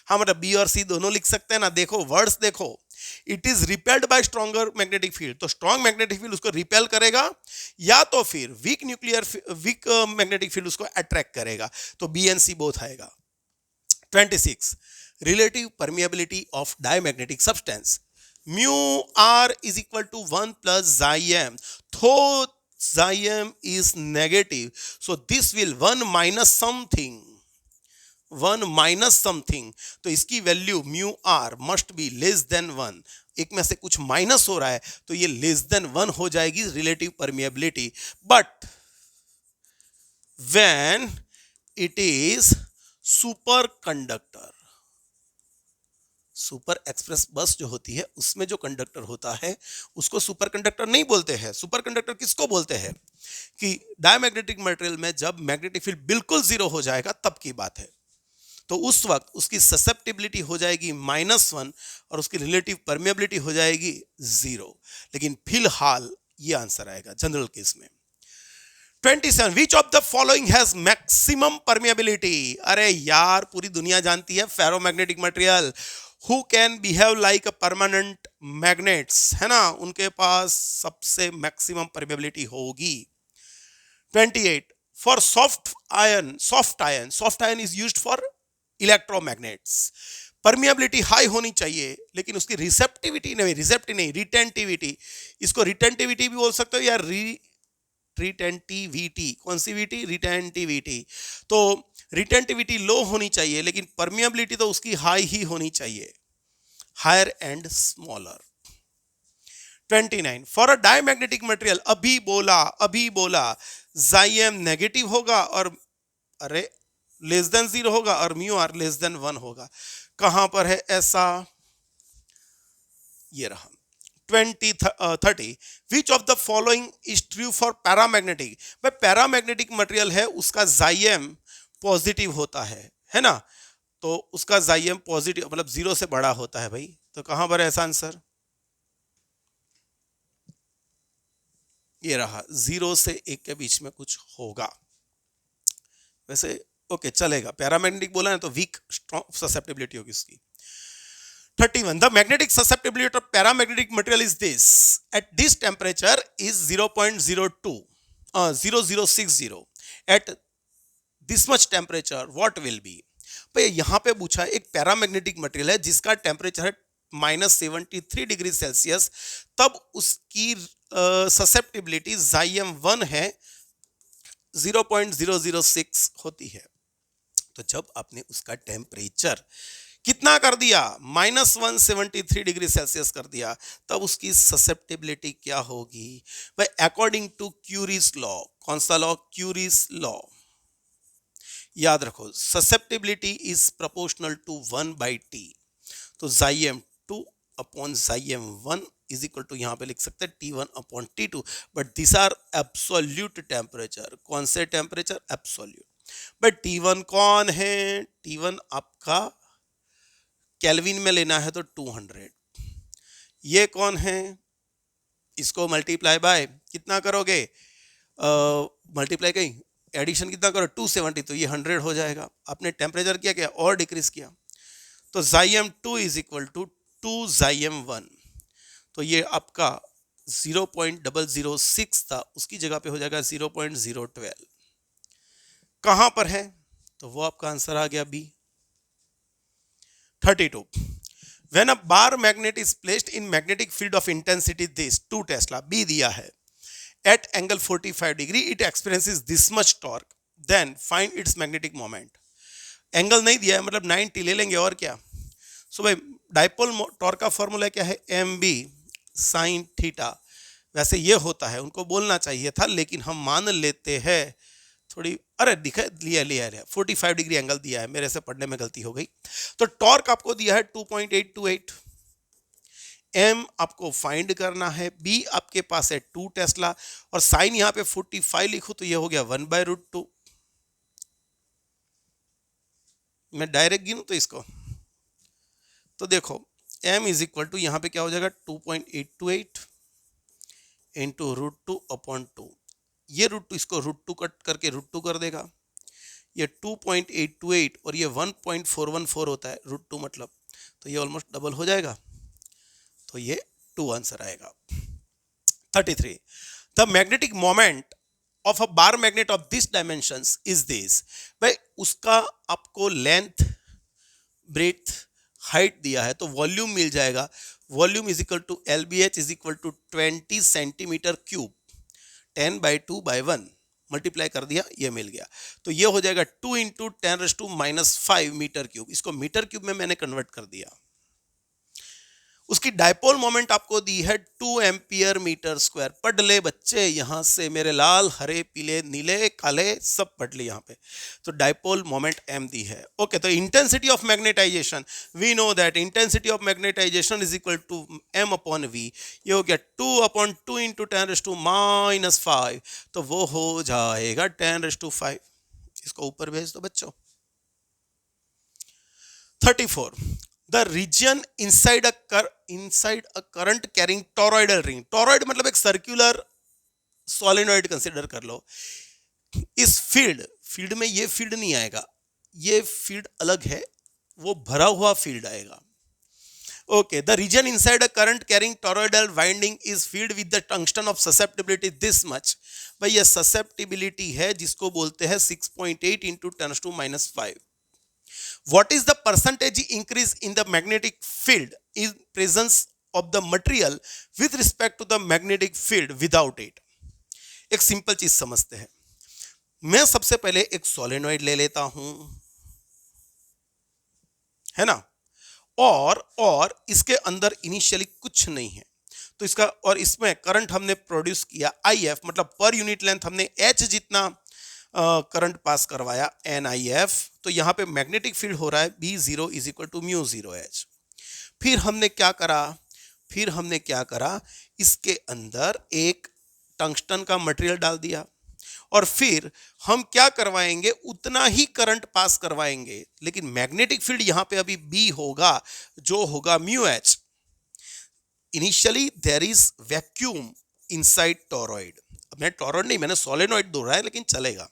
हाँ मतलब बी और सी दोनों लिख सकते हैं ना, देखो वर्ड्स देखो, it is repelled by stronger magnetic field, तो स्ट्रॉन्ग मैग्नेटिक फील्ड उसको रिपेल करेगा, या तो फिर वीक मैग्नेटिक फील्ड उसको अट्रैक्ट करेगा, तो बी एंड सी बोथ आएगा। 26, relative permeability of diamagnetic substance, mu r is equal to 1 plus xi m, though xi m is negative, so this will 1 minus something, 1 minus something, तो इसकी value mu r must be less than 1, एक में से कुछ minus हो रहा है तो ये लेस देन 1 हो जाएगी relative permeability, but when it is super conductor, super express बस जो होती है उसमें जो कंडक्टर होता है उसको सुपर कंडक्टर नहीं बोलते हैं। सुपर कंडक्टर किसको बोलते हैं कि डायमैग्नेटिक मटेरियल में जब मैग्नेटिक फील्ड बिल्कुल जीरो हो जाएगा तब की बात है, तो उस वक्त उसकी ससेप्टिबिलिटी हो जाएगी -1 और उसकी रिलेटिव परमिएबिलिटी हो जाएगी 0, लेकिन फिलहाल ये आंसर आएगा जनरल केस में। 27, which of the following has maximum permeability, अरे यार पूरी दुनिया जानती है ferromagnetic material who can behave like a permanent magnets, है ना, उनके पास सबसे मैक्सिमम परमिएबिलिटी होगी। 28, for soft iron is used for electromagnets, permeability high होनी चाहिए लेकिन उसकी रिटेंटिविटी, इसको रिटेंटिविटी भी बोल सकते हो या रिटेंटिविटी, कौन सी वीटी, रिटेंटिविटी, तो रिटेंटिविटी लो होनी चाहिए लेकिन परमिएबिलिटी तो उसकी हाई ही होनी चाहिए, higher and smaller. 29, for a diamagnetic material, अभी बोला xi m नेगेटिव होगा और अरे लेस देन 0 होगा और म्यू आर लेस देन 1 होगा, कहां पर है ऐसा, ये रहा। 30, which of the following is true for paramagnetic, भाई पैरामैग्नेटिक मटेरियल है उसका xi m पॉजिटिव होता है ना, तो उसका xi m पॉजिटिव मतलब 0 से बड़ा होता है भाई, तो कहां पर है ऐसा आंसर, ये रहा, 0 से 1 के बीच में कुछ होगा, वैसे ओके चलेगा, पैरामैग्नेटिक बोला है तो वीक स्ट्रॉन्ग ससेप्टिबिलिटी होगी उसकी। 31, the magnetic susceptibility of paramagnetic material is this, at this temperature is 0.060, at this much temperature what will be, भाई यहाँ पे पूछा एक पैरामैग्नेटिक मटेरियल है जिसका टेम्परेचर है -73 डिग्री सेल्सियस, तब उसकी ससेप्टिबिलिटी xi m 1 है 0.006 होती है, तो जब आपने उसका टेम्परेचर कितना कर दिया -173 डिग्री सेल्सियस कर दिया, तब उसकी ससेप्टिबिलिटी क्या होगी भाई, अकॉर्डिंग टू क्यूरीज लॉ, कौन सा लॉ, क्यूरीज लॉ, याद रखो susceptibility is proportional to 1/t, तो xi m 2 upon xi m 1 is equal to, यहां पे लिख सकते हैं T1 upon T2, but this are absolute temperature, कौन से टेम्परेचर, एब्सोल्यूट, बट T1 कौन है, T1 आपका केल्विन में लेना है तो 200, ये कौन है, इसको मल्टीप्लाई बाय कितना करोगे, मल्टीप्लाई कहीं एडिशन कितना करो 270, तो ये 100 हो जाएगा, आपने टेम्परेचर क्या और डिक्रीज किया, तो xi m 2 is equal to 2 xi m 1, तो ये आपका 0.006 था उसकी जगह पे हो जाएगा 0.012, कहां पर है, तो वो आपका आंसर आ गया B. 32, when a bar magnet is placed in magnetic field of intensity this 2 Tesla, B दिया है, at angle 45 degree it experiences this much torque, then find its magnetic moment, angle नहीं दिया है मतलब 90 ले लेंगे और क्या, सो भाई डाइपोल टॉर्क का फॉर्मूला क्या है, mb sin थीटा, वैसे ये होता है, उनको बोलना चाहिए था, लेकिन हम मान लेते हैं थोड़ी, अरे दिखा लिया लिया लिया 45 डिग्री एंगल दिया है, मेरे से पढ़ने में गलती हो गई। तो टॉर्क आपको दिया है 2.828, एम आपको फाइंड करना है, बी आपके पास है 2 टेस्ला, और साइन यहां पे 45 लिखूं तो ये हो गया 1/√2। मैं डायरेक्ट गिनूं तो इसको, तो देखो m इज इक्वल टू यहां पे क्या हो जाएगा 2.828 इंटू √2/2। ये √2, इसको √2 कट करके √2 कर देगा, ये 2.828 और ये 1.414 होता है √2 मतलब, तो ये ऑलमोस्ट डबल हो जाएगा, तो ये 2 आंसर आएगा। 33, the magnetic moment of a bar magnet of this dimensions is this. भाई उसका आपको लेंथ, ब्रेथ, हाइट दिया है, तो वॉल्यूम मिल जाएगा, volume is equal to LBH is equal to 20 centimetre cube, 10/2/1 multiply कर दिया, ये मिल गया, तो ये हो जाएगा 2 इंटू 10⁻⁵ मीटर क्यूब। इसको मीटर क्यूब में मैंने कन्वर्ट कर दिया। उसकी डायपोल मोमेंट आपको दी है 2 एम्पियर मीटर स्क्वायर। पढ़ ले बच्चे, यहां से मेरे लाल, हरे, पीले, नीले, काले सब पढ़ ले यहाँ पे। तो डायपोल मोमेंट m दी है। ओके, तो intensity of magnetisation, we know that intensity of magnetisation is equal to m/v। ये हो गया 2/2 इंटू 10⁻⁻5, तो वो हो जाएगा 10⁵। इसको ऊपर भेज दो बच्चों। 34, the region inside a current carrying toroidal ring, toroid मतलब एक सर्कुलर सोलेनॉइड कंसिडर कर लो। इस फील्ड में ये फील्ड नहीं आएगा, ये फील्ड अलग है, वो भरा हुआ फील्ड आएगा। Okay, the region inside a current carrying toroidal winding is field with the tungsten of susceptibility this much. भाई ये ससेप्टिबिलिटी है, जिसको बोलते हैं 6.8 into 10⁻⁵। What is the percentage increase in the magnetic field in presence of the material with respect to the magnetic field without it? एक simple चीज समझते हैं। मैं सबसे पहले एक सोलेनॉइड ले लेता हूं, है ना, और इसके अंदर इनिशियली कुछ नहीं है, तो इसका, और इसमें करंट हमने प्रोड्यूस किया IF, मतलब पर यूनिट लेंथ हमने H जितना करंट पास करवाया NIF, तो यहाँ पे मैग्नेटिक फील्ड हो रहा है B0 is equal to μ0H। फिर हमने क्या करा, इसके अंदर एक टंगस्टन का मटेरियल डाल दिया, और फिर हम क्या करवाएंगे, उतना ही करंट पास करवाएंगे, लेकिन मैग्नेटिक फील्ड यहाँ पे अभी B होगा, जो होगा μH। Initially there is vacuum inside toroid. मैं टोरॉइड नहीं, मैंने सोलेनॉइड दो रहा है, लेकिन चलेगा।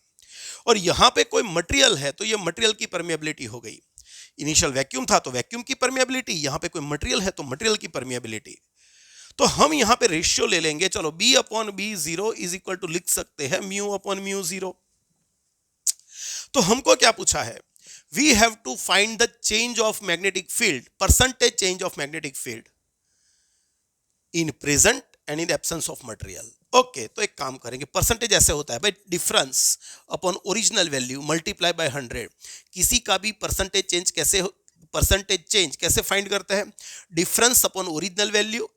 और यहां पे कोई मटेरियल है, तो ये मटेरियल की परमिएबिलिटी हो गई। इनिशियल वैक्यूम था तो वैक्यूम की परमिएबिलिटी, यहां पे कोई मटेरियल है तो मटेरियल की परमिएबिलिटी। तो हम यहां पे रेशियो ले लेंगे, चलो B/B0 इज इक्वल टू लिख सकते हैं μ/μ0। तो हमको क्या पूछा है, we have to find the change of magnetic field, percentage change of magnetic field in present and in absence of material. Okay, तो एक काम करेंगे, परसेंटेज ऐसे होता है भाई, difference upon original value multiply by 100। किसी का भी परसेंटेज चेंज कैसे फाइंड करते हैं, डिफरेंस अपॉन ओरिजिनल वैल्यू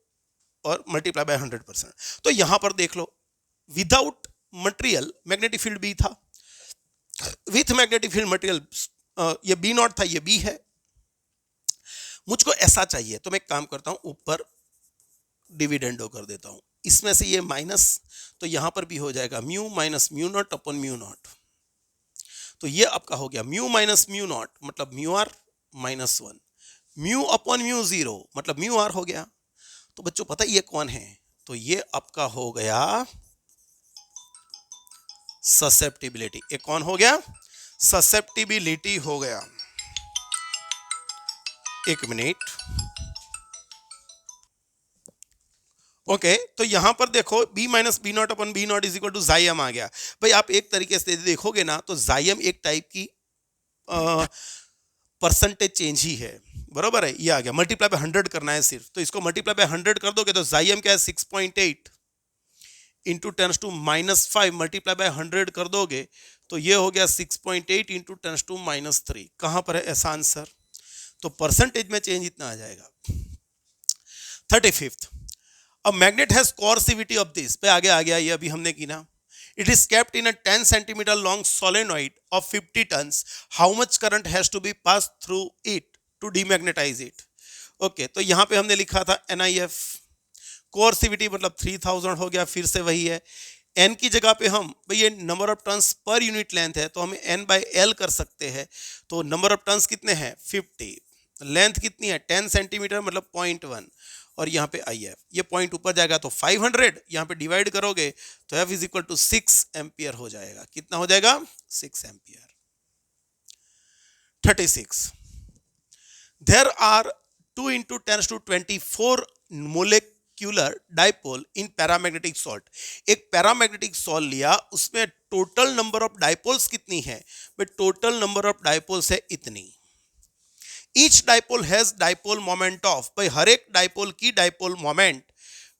और मल्टीप्लाई बाय 100%। तो यहां पर देख लो, without material magnetic field B था, विथ मैग्नेटिक फील्ड मटेरियल ये B0 था, ये B है। मुझको ऐसा चाहिए, तो मैं एक काम करता हूं, ऊपर डिविडेंडो कर देता हूं, इसमें से ये माइनस, तो यहां पर भी हो जाएगा म्यू माइनस μ0 अपॉन μ0। तो ये आपका हो गया म्यू माइनस μ0 मतलब μr -1, म्यू अपॉन μ0 मतलब μr हो गया। तो बच्चों पता ये कौन है, तो ये आपका हो गया ससेप्टिबिलिटी। ये कौन हो गया, ससेप्टिबिलिटी हो गया। एक मिनट, ओके, तो यहां पर देखो B minus B0 upon B0 is equal to जाइम आ गया। भाई आप एक तरीके से देखोगे ना, तो जाइम एक टाइप की परसेंटेज चेंज ही है, बरोबर है। ये आ गया, मल्टीप्लाई बाय 100 करना है सिर्फ, तो इसको मल्टीप्लाई बाय 100 कर दोगे तो जाइम क्या है 6.8 इंटू 10⁻⁵, मल्टीप्लाई बाय 100 कर दोगे तो ये हो गया 6.8 इंटू 10⁻3। कहां पर है ऐसा आंसर, तो परसेंटेज में चेंज इतना आ जाएगा। 35th, a magnet has कोर्सिविटी of this, पे आगे आ गया, ये अभी हमने की ना. It is kept in a 10 centimeter long solenoid of 50 tons. How much current has to be passed through it to demagnetize it? Okay, तो यहाँ पे हमने लिखा था NIF. कोर्सिविटी मतलब 3000 हो गया, फिर से वही है. एन की जगह पे हम भाई ये number of turns per unit length है तो हम एन बाय एल कर सकते हैं. तो नंबर ऑफ टर्न्स कितने हैं 50, लेंथ कितनी है 10 सेंटीमीटर मतलब 0.1, और यहाँ पे आई एफ, ये पॉइंट ऊपर जाएगा तो 500, यहाँ पे डिवाइड करोगे तो F is equal to 6 ampere हो जाएगा. कितना हो जाएगा 6 ampere. 36. There are 2 into 10 to 24 molecular dipole in paramagnetic salt. एक पैरामैग्नेटिक सॉल्ट लिया, उसमें टोटल नंबर ऑफ डाइपोल्स कितनी है, टोटल नंबर ऑफ डाइपोल्स है इतनी. Each dipole has dipole moment of, भाई हर एक डाइपोल की डाइपोल मोमेंट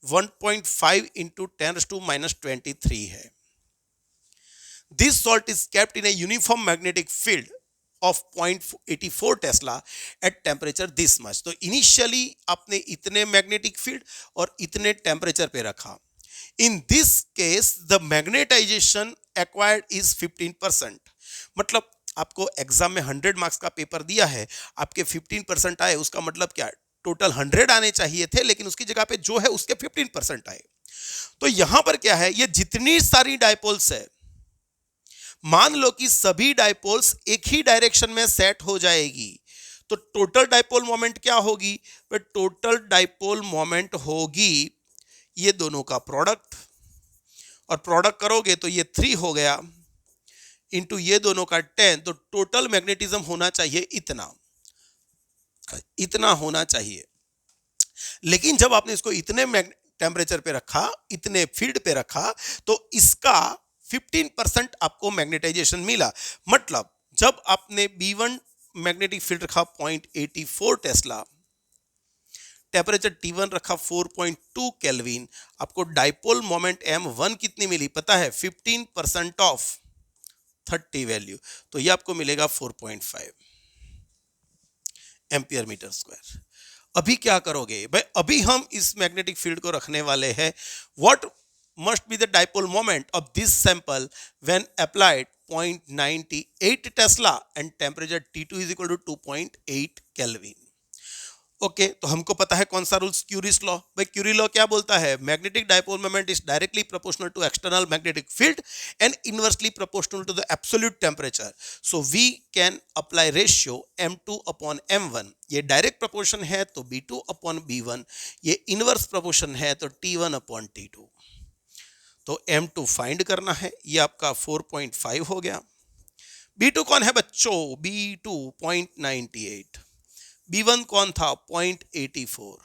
1.5 into 10 to -23 है. This salt is kept in a uniform magnetic field of 0.84 Tesla at temperature this much. तो initially आपने इतने magnetic field और इतने टेम्परेचर पे रखा. In this case the magnetization acquired is 15%. मतलब आपको एग्जाम में 100 मार्क्स का पेपर दिया है, आपके 15% आए, उसका मतलब क्या, टोटल 100 आने चाहिए थे लेकिन उसकी जगह पे जो है उसके 15% आए. तो यहां पर क्या है, ये जितनी सारी डाइपोल्स है, मान लो कि सभी डाइपोल्स एक ही डायरेक्शन में सेट हो जाएगी, तो टोटल डाइपोल मोमेंट क्या होगी, टोटल डाइपोल मोमेंट होगी ये दोनों का प्रोडक्ट, और प्रोडक्ट करोगे तो ये 3 हो गया इंटू ये दोनों का 10, तो टोटल मैग्नेटिज्म होना चाहिए इतना, इतना होना चाहिए. लेकिन जब आपने इसको इतने टेम्परेचर पे रखा, इतने फील्ड पे रखा, तो इसका 15% आपको मैग्नेटाइजेशन मिला. मतलब जब आपने B1 मैग्नेटिक फील्ड रखा 0.84 टेस्ला, टेम्परेचर T1 रखा 4.2 केल्विन, आपको डाइपोल मोमेंट M1 कितनी मिली पता है, 15% ऑफ 30 वैल्यू, तो ये आपको मिलेगा 4.5 एम्पियर मीटर स्क्वायर. अभी क्या करोगे भाई, अभी हम इस मैग्नेटिक फील्ड को रखने वाले हैं. What must be the dipole moment of this sample when applied 0.98 Tesla and temperature T2 is equal to 2.8 Kelvin. Okay, तो हमको पता है कौन सा रूल्स, क्यूरीज लॉ. भाई क्यूरी लॉ क्या बोलता है, magnetic dipole moment is directly proportional to external magnetic field and inversely proportional to the absolute temperature. So we can apply ratio M2 upon M1. ये डायरेक्ट प्रोपोर्शन है तो B2 upon B1, ये inverse proportion है तो T1 upon T2. तो M2 find करना है, ये आपका 4.5 हो गया. B2 कौन है बच्चों, B2 0.98, B1 कौन था 0.84,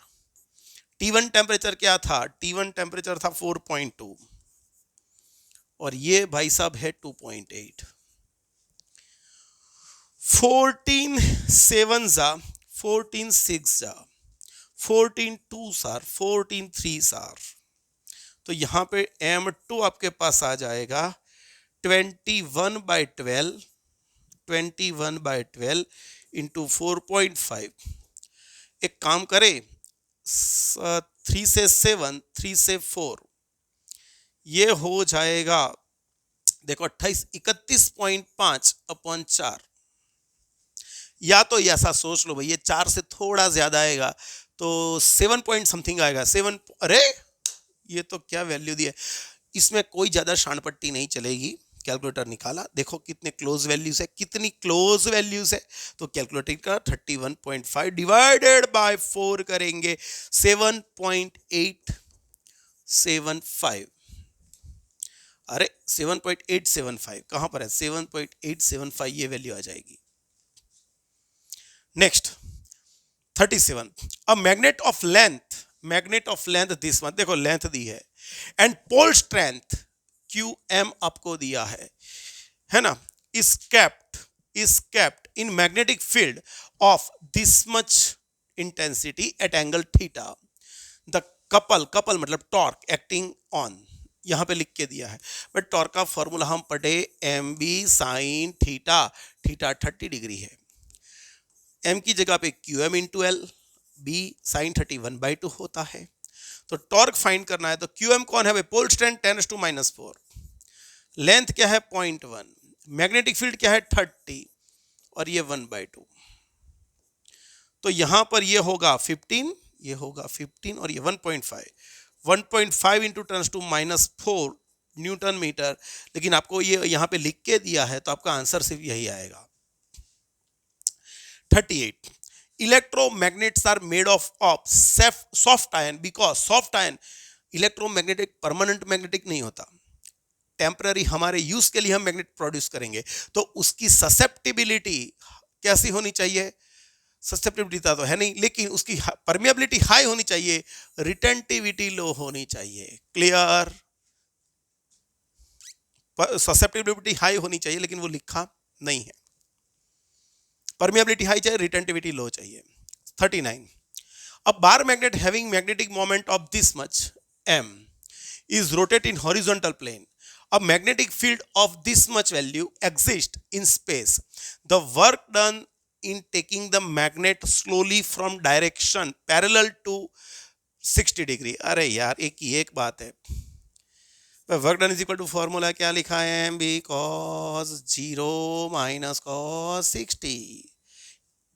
T1 टेम्परेचर क्या था, T1 टेम्परेचर था 4.2, और ये भाई साहब है 2.8. 14 7 जा 14 6 जा 14 2 सार 14 3 सार, तो यहां पे M2 आपके पास आ जाएगा 21/12 21/12 इंटू 4.5. एक काम करे, 3 से 7 3 से 4, ये हो जाएगा देखो 31.5 अपॉन 4. या तो ऐसा सोच लो भाई ये 4 से थोड़ा ज्यादा आएगा तो 7 पॉइंट समथिंग आएगा, 7, अरे ये तो क्या वैल्यू दी है, इसमें कोई ज्यादा शानपट्टी नहीं चलेगी. कैलकुलेटर निकाला, देखो कितने क्लोज वैल्यूज है, कितनी क्लोज वैल्यूज है, तो कैलकुलेटर का 31.5 डिवाइडेड बाय 4 करेंगे 7.875. अरे 7.875 कहां पर है, 7.875 ये वैल्यू आ जाएगी. Next 37. A magnet of length this much, देखो लेंथ दी है एंड पोल स्ट्रेंथ QM आपको दिया है ना, is kept in magnetic field of this much intensity at angle theta. The couple मतलब टॉर्क एक्टिंग ऑन, यहां पे लिख के दिया है, बट टॉर्क का फॉर्मूला हम पढ़े MB साइन थीटा 30 डिग्री है. M की जगह पे QM into L, B sine 31/2 होता है. तो टॉर्क फाइंड करना है तो QM कौन है भाई, पोल स्ट्रेंथ 10⁻⁻⁴, लेंथ क्या है 0.1, मैग्नेटिक फील्ड क्या है 30 और ये 1/2, तो यहां पर ये होगा 15, ये होगा 15 और ये 1.5 इंटू 10⁻⁻⁴ न्यूटन मीटर। लेकिन आपको ये यहां पे लिख के दिया है तो आपका आंसर सिर्फ यही आएगा। 38, electromagnets are made of soft iron because soft iron electromagnetic permanent magnetic नहीं होता, टेम्पररी हमारे यूज के लिए हम मैग्नेट प्रोड्यूस करेंगे, तो उसकी ससेप्टिबिलिटी कैसी होनी चाहिए, ससेप्टिबिलिटी तो है नहीं, लेकिन उसकी परमिएबिलिटी हाई होनी चाहिए, रिटेंटिविटी लो होनी चाहिए। क्लियर, ससेप्टिबिलिटी हाई होनी चाहिए लेकिन वो लिखा नहीं है, परमिएबिलिटी हाई चाहिए, रिटेंटिविटी लो चाहिए। 39, a bar magnet having magnetic moment of this much m is rotated in horizontal plane. A magnetic field of this much value exists in space. The work done in taking the magnet slowly from direction parallel to 60 degree. अरे यार एक ही एक बात है, work done is equal to formula क्या लिखा है, M B cos 0 minus cos 60,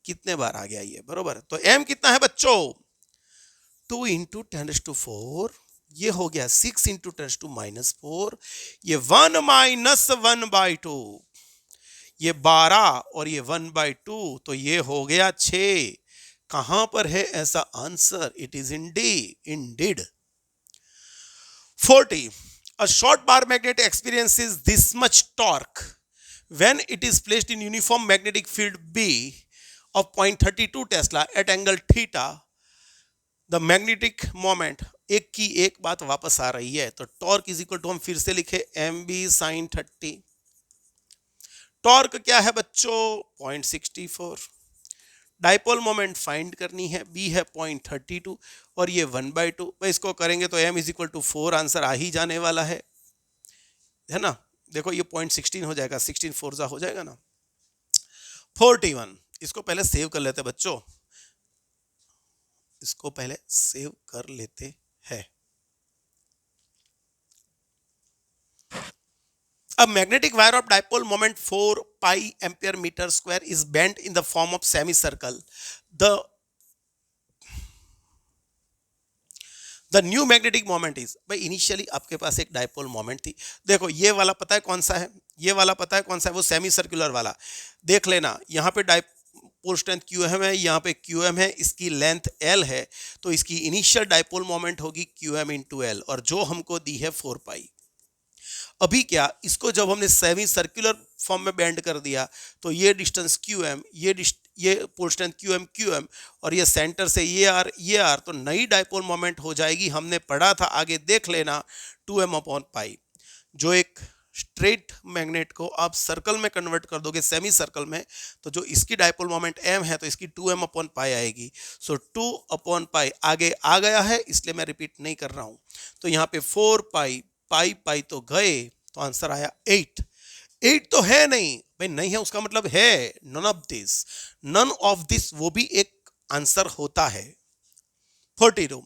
कितने बार आ गया ये, बरोबर। तो m कितना है बच्चों, 2 इंटू 10⁻⁴, ये हो गया 6 इंटू 10⁻⁴, ये 1-1/2, ये 12 और ये 1/2, तो ये हो गया 6। कहां पर है ऐसा answer, it is in D, Indeed. 40, a short bar magnet experiences this much torque when it is placed in uniform magnetic field B of 0.32 Tesla at angle theta. The magnetic moment, एक की एक बात वापस आ रही है, तो torque is equal to हम फिर से लिखे mb sin 30। टॉर्क क्या है बच्चों 0.64, डाइपोल मोमेंट फाइंड करनी है, b है 0.32 और ये 1/2, भाई इसको करेंगे तो m is equal to 4 answer आ ही जाने वाला है ना। देखो ये 0.16 हो जाएगा, 16 4 हो जाएगा ना। 41, इसको पहले सेव कर लेते हैं बच्चों, इसको पहले सेव कर लेते हैं। A magnetic wire of dipole moment 4 pi ampere meter square is bent in the form of semicircle. The new magnetic moment is, भाई इनिशियली आपके पास एक डाइपोल मोमेंट थी, देखो ये वाला पता है कौन सा है, ये वाला पता है कौन सा है, वो सेमी सर्कुलर वाला, देख लेना, यहाँ पे डाइपोल स्ट्रेंथ QM है, यहाँ पे QM है, इसकी लेंथ L है, तो इसकी इनिशियल डाइपोल मोमेंट होगी QM इंटू L, और जो हमको दी है 4 पाई। अभी क्या, इसको जब हमने सेमी सर्कुलर फॉर्म में बेंड कर दिया तो ये डिस्टेंस QM, ये पोल स्ट्रेंथ QM और ये सेंटर से ये R, तो नई डाइपोल मोमेंट हो जाएगी, हमने पढ़ा था आगे देख लेना 2m/π। जो एक स्ट्रेट मैग्नेट को आप सर्कल में कन्वर्ट कर दोगे सेमी सर्कल में, तो जो इसकी डाइपोल मोमेंट m है तो इसकी 2m/π आएगी। सो 2/π आगे आ गया है, इसलिए मैं रिपीट नहीं कर रहा हूं। तो यहाँ पे 4 पाई तो गए, तो आंसर आया 8। 8 तो है नहीं भाई, नहीं है उसका मतलब है नन ऑफ दिस, वो भी एक आंसर होता है। 42,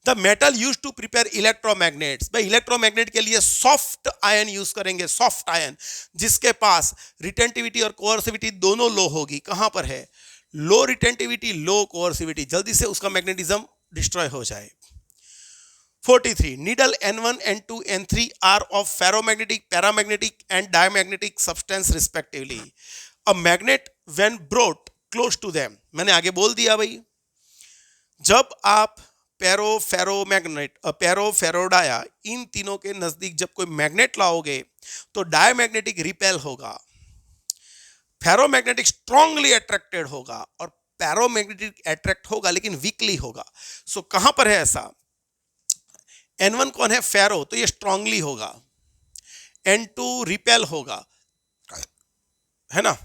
the metal use to prepare electromagnets, भाई इलेक्ट्रोमैग्नेट के लिए सॉफ्ट आयन यूज करेंगे, सॉफ्ट आयन जिसके पास रिटेंटिविटी और कोअर्सिविटी दोनों लो होगी। कहां पर है, लो रिटेंटिविटी लो कोअर्सिविटी, जल्दी से उसका मैग्नेटिज्म डिस्ट्रॉय हो जाए। 43, needle N1, N2, N3 are of ferromagnetic, paramagnetic and diamagnetic substance respectively. A magnet when brought close to them, मैंने आगे बोल दिया भाई, जब आप फेरोडाया इन तीनों के नजदीक जब कोई मैग्नेट लाओगे तो डायमैग्नेटिक रिपेल होगा, फेरोमैग्नेटिक स्ट्रांगली अट्रैक्टेड होगा और पैरामैग्नेटिक अट्रैक्ट होगा लेकिन वीकली होगा। सो कहां पर है ऐसा, N1 कौन है, फेरो, तो ये स्ट्रांगली होगा, N2 रिपेल होगा, है ना,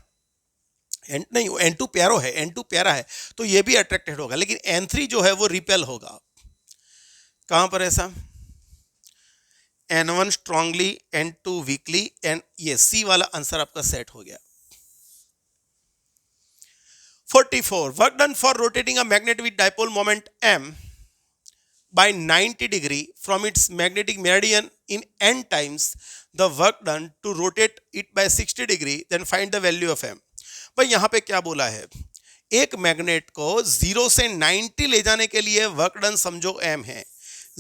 नहीं N2 प्यारो है, N2 प्यारा है तो ये भी अट्रैक्टेड होगा, लेकिन N3 जो है वो रिपेल होगा। कहां पर ऐसा, N1 स्ट्रांगली, N2 वीकली, ये C वाला आंसर आपका सेट हो गया। 44, work done for rotating a magnet with dipole moment M by 90 degree from its magnetic meridian in n times the work done to rotate it by 60 degree, then find the value of m. भाई यहाँ पे क्या बोला है, एक magnet को 0 से 90 ले जाने के लिए वर्क डन समझो m है,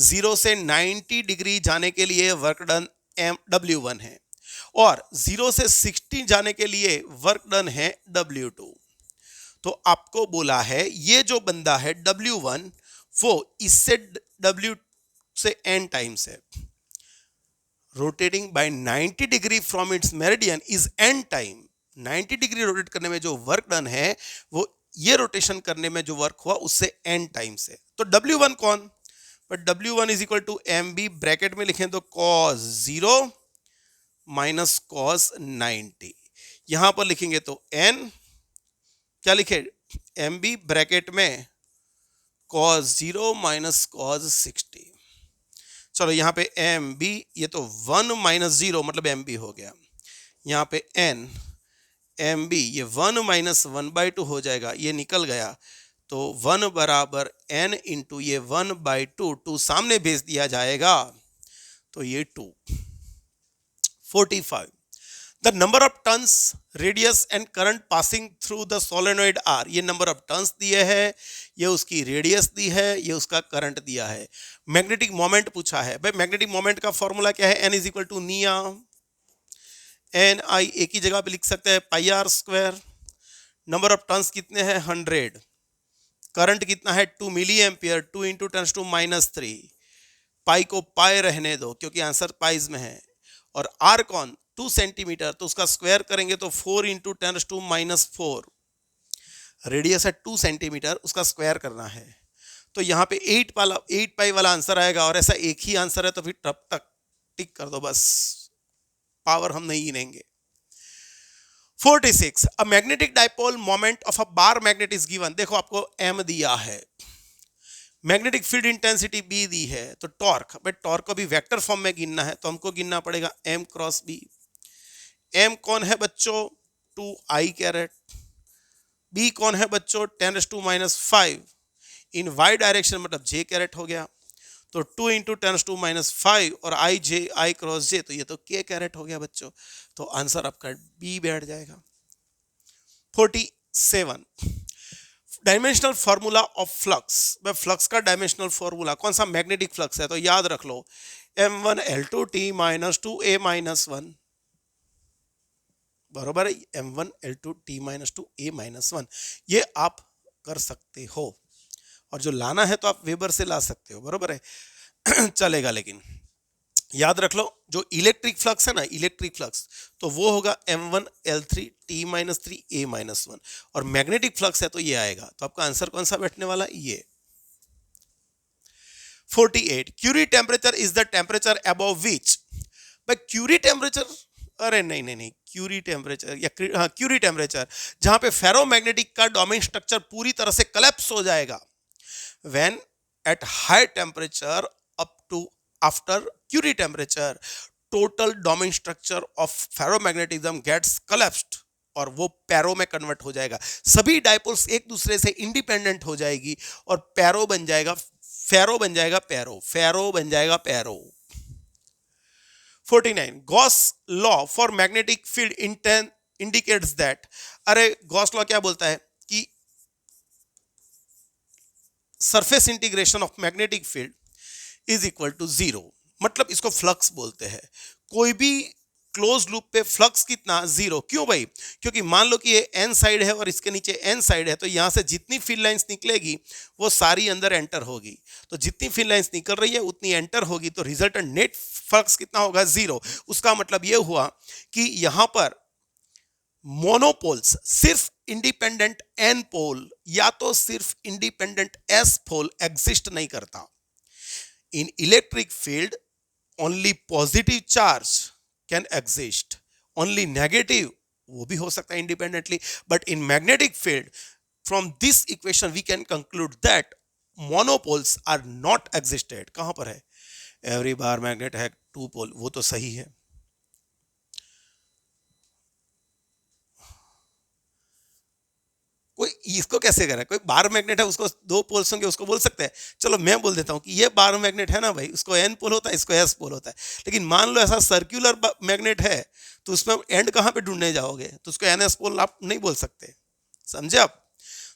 0 से 90 डिग्री जाने के लिए वर्क डन m w1 है, और 0 से 60 जाने के लिए वर्क डन है w2। तो आपको बोला है ये जो बंदा है w1 वो इससे w से n टाइम्स है, rotating by 90 degree from its meridian is n time, 90 degree rotate करने में जो वर्क डन है वो ये रोटेशन करने में जो वर्क हुआ उससे n टाइम्स है। तो w1 कौन, but w1 is equal to M B, bracket में लिखें तो cos 0 माइनस cos 90, यहां पर लिखेंगे तो n क्या लिखे, एम बी ब्रैकेट में cos 0 माइनस cos 60। चलो यहाँ पे एम बी, ये तो 1 माइनस 0 मतलब एम बी हो गया, यहाँ पे n एम बी ये 1 माइनस 1/2 हो जाएगा, ये निकल गया, तो 1 बराबर n इंटू ये 1/2, 2 सामने भेज दिया जाएगा तो ये 2। 45 the number of turns radius and current passing through the solenoid are, ये नंबर ऑफ टर्न्स दिए है, ये उसकी रेडियस दी है, ये उसका करंट दिया है। मैग्नेटिक मोमेंट पूछा है, भाई मैग्नेटिक मोमेंट का फॉर्मूला क्या है, एन इज इक्वल टू निया, एन आई एक ही जगह पे लिख सकते हैं pi r square, number of turns कितने हैं 100, करंट कितना है 2 मिली एम्पियर, 2 इंटू 10⁻³ पाई को पाई रहने दो क्योंकि आंसर पाइज में है, और आर कौन 2 सेंटीमीटर, तो उसका स्क्वायर करेंगे तो 4 इंटू 10⁻⁴, रेडियस है 2 सेंटीमीटर, उसका स्क्वायर करना है, तो यहाँ पे 8 पाई वाला आंसर आएगा, और ऐसा एक ही आंसर है तो फिर तब तक टिक कर दो बस, पावर हम नहीं गिनेंगे। 46 a magnetic dipole moment of a bar magnet is given, देखो आपको m दिया है, मैग्नेटिक फील्ड इंटेंसिटी b दी है, तो टॉर्क, बट टॉर्क को भी वेक्टर फॉर्म में गिनना है तो हमको गिनना पड़ेगा m क्रॉस b। m कौन है बच्चों 2i कैरेट, b कौन है बच्चों 10⁻⁵, इन y डायरेक्शन मतलब j कैरेट हो गया, तो 2 इंटू 10⁻⁵ और i j i cross j, तो ये तो k कैरेट हो गया बच्चों, तो आंसर आपका b बैठ जाएगा। 47 डायमेंशनल फॉर्मूला ऑफ फ्लक्स, भाई फ्लक्स का डायमेंशनल फॉर्मूला कौन सा, मैग्नेटिक फ्लक्स है तो याद रख लो m1L2T माइनस 2a-1 बराबर है m1L2T माइनस 2a-1, ये आप कर सकते हो, और जो लाना है तो आप वेबर से ला सकते हो, बराबर है चलेगा, लेकिन याद रख लो जो इलेक्ट्रिक फ्लक्स है ना, इलेक्ट्रिक फ्लक्स तो वो होगा m1L3T-3a-1, और मैग्नेटिक फ्लक्स है तो ये आएगा, तो आपका आंसर कौन सा बैठने वाला ये। 48 Curie temperature is the temperature above which, भाई क्यूरी टेम्परेचर, अरे नहीं क्यूरी टेम्परेचर या हाँ क्यूरी टेम्परेचर जहां पे फेरोमैग्नेटिक का डोमेन स्ट्रक्चर पूरी तरह से कोलैप्स हो जाएगा, when at high temperature up to after Curie temperature total domain structure of ferromagnetism gets collapsed, और वो पैरो में कन्वर्ट हो जाएगा, सभी डाइपोल्स एक दूसरे से इंडिपेंडेंट हो जाएगी और पैरो बन जाएगा, फेरो बन जाएगा पैरो, फेरो बन जाएगा पैरो। 49 Gauss law for magnetic field indicates that, अरे गॉस लॉ क्या बोलता है कि surface integration of magnetic field is equal to 0, मतलब इसको फ्लक्स बोलते हैं, कोई भी क्लोज लूप पे फ्लक्स कितना 0, क्यों भाई, क्योंकि मान लो कि ये n साइड है और इसके नीचे n साइड है, तो यहां से जितनी फील्ड लाइंस निकलेगी वो सारी अंदर एंटर होगी, तो जितनी फील्ड लाइंस निकल रही है उतनी एंटर होगी, तो रिजल्टेंट नेट फ्लक्स कितना होगा 0। उसका मतलब ये हुआ कि यहां पर मोनोपोल्स सिर्फ इंडिपेंडेंट n पोल या तो सिर्फ इंडिपेंडेंट s पोल एग्जिस्ट नहीं करता। इन electric field only positive charge can exist, only negative वो भी हो सकता है independently, but in magnetic field from this equation we can conclude that monopoles are not existed। कहां पर है, every bar magnet है 2 pole, वो तो सही है। कोई इसको कैसे करें, कोई बार मैग्नेट है उसको दो पोल्स होंगे उसको बोल सकते हैं। चलो मैं बोल देता हूँ कि ये बार मैग्नेट है ना भाई, उसको एन पोल होता है, इसको एस पोल होता है। लेकिन मान लो ऐसा सर्कुलर मैग्नेट है तो उसमें एंड कहाँ पे ढूंढने जाओगे, तो उसको एन एस पोल आप नहीं बोल सकते, समझे आप।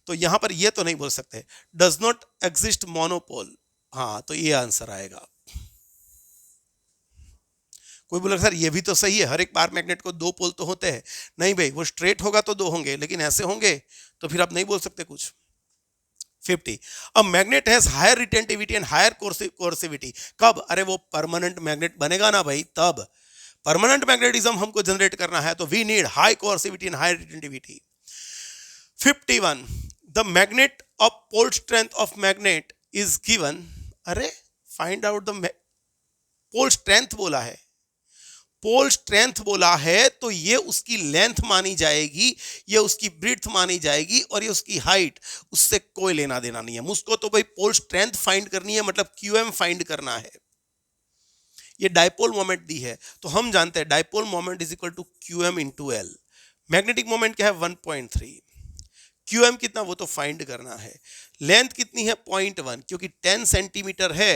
तो यहां पर ये तो नहीं बोल सकते। डज नॉट एग्जिस्ट मोनोपोल, हाँ तो ये आंसर आएगा। कोई बोला सर ये भी तो सही है, हर एक बार मैग्नेट को दो पोल तो होते हैं। नहीं भाई, वो स्ट्रेट होगा तो दो होंगे, लेकिन ऐसे होंगे तो फिर आप नहीं बोल सकते कुछ। 50 a magnet has higher retentivity and higher coercivity. कब? अरे वो परमानेंट मैग्नेट बनेगा ना भाई, तब। परमानेंट मैग्नेटिज्म हमको जनरेट करना है तो we need high coercivity and high retentivity. 51 the magnet of pole strength of magnet is given. अरे find out the pole strength बोला है, पोल स्ट्रेंथ बोला है तो ये उसकी लेंथ मानी जाएगी, ये उसकी ब्रीथ मानी जाएगी, और ये उसकी हाइट, उससे कोई लेना देना नहीं है। मुझको तो भाई पोल स्ट्रेंथ फाइंड करनी है, मतलब क्यूएम फाइंड करना है। ये डाइपोल मोमेंट दी है तो हम जानते हैं dipole moment is equal to QM into L. Magnetic moment क्या है? 1.3। क्यूएम कितना वो तो फाइंड करना है। लेंथ कितनी है? 0.1, क्योंकि 10 सेंटीमीटर है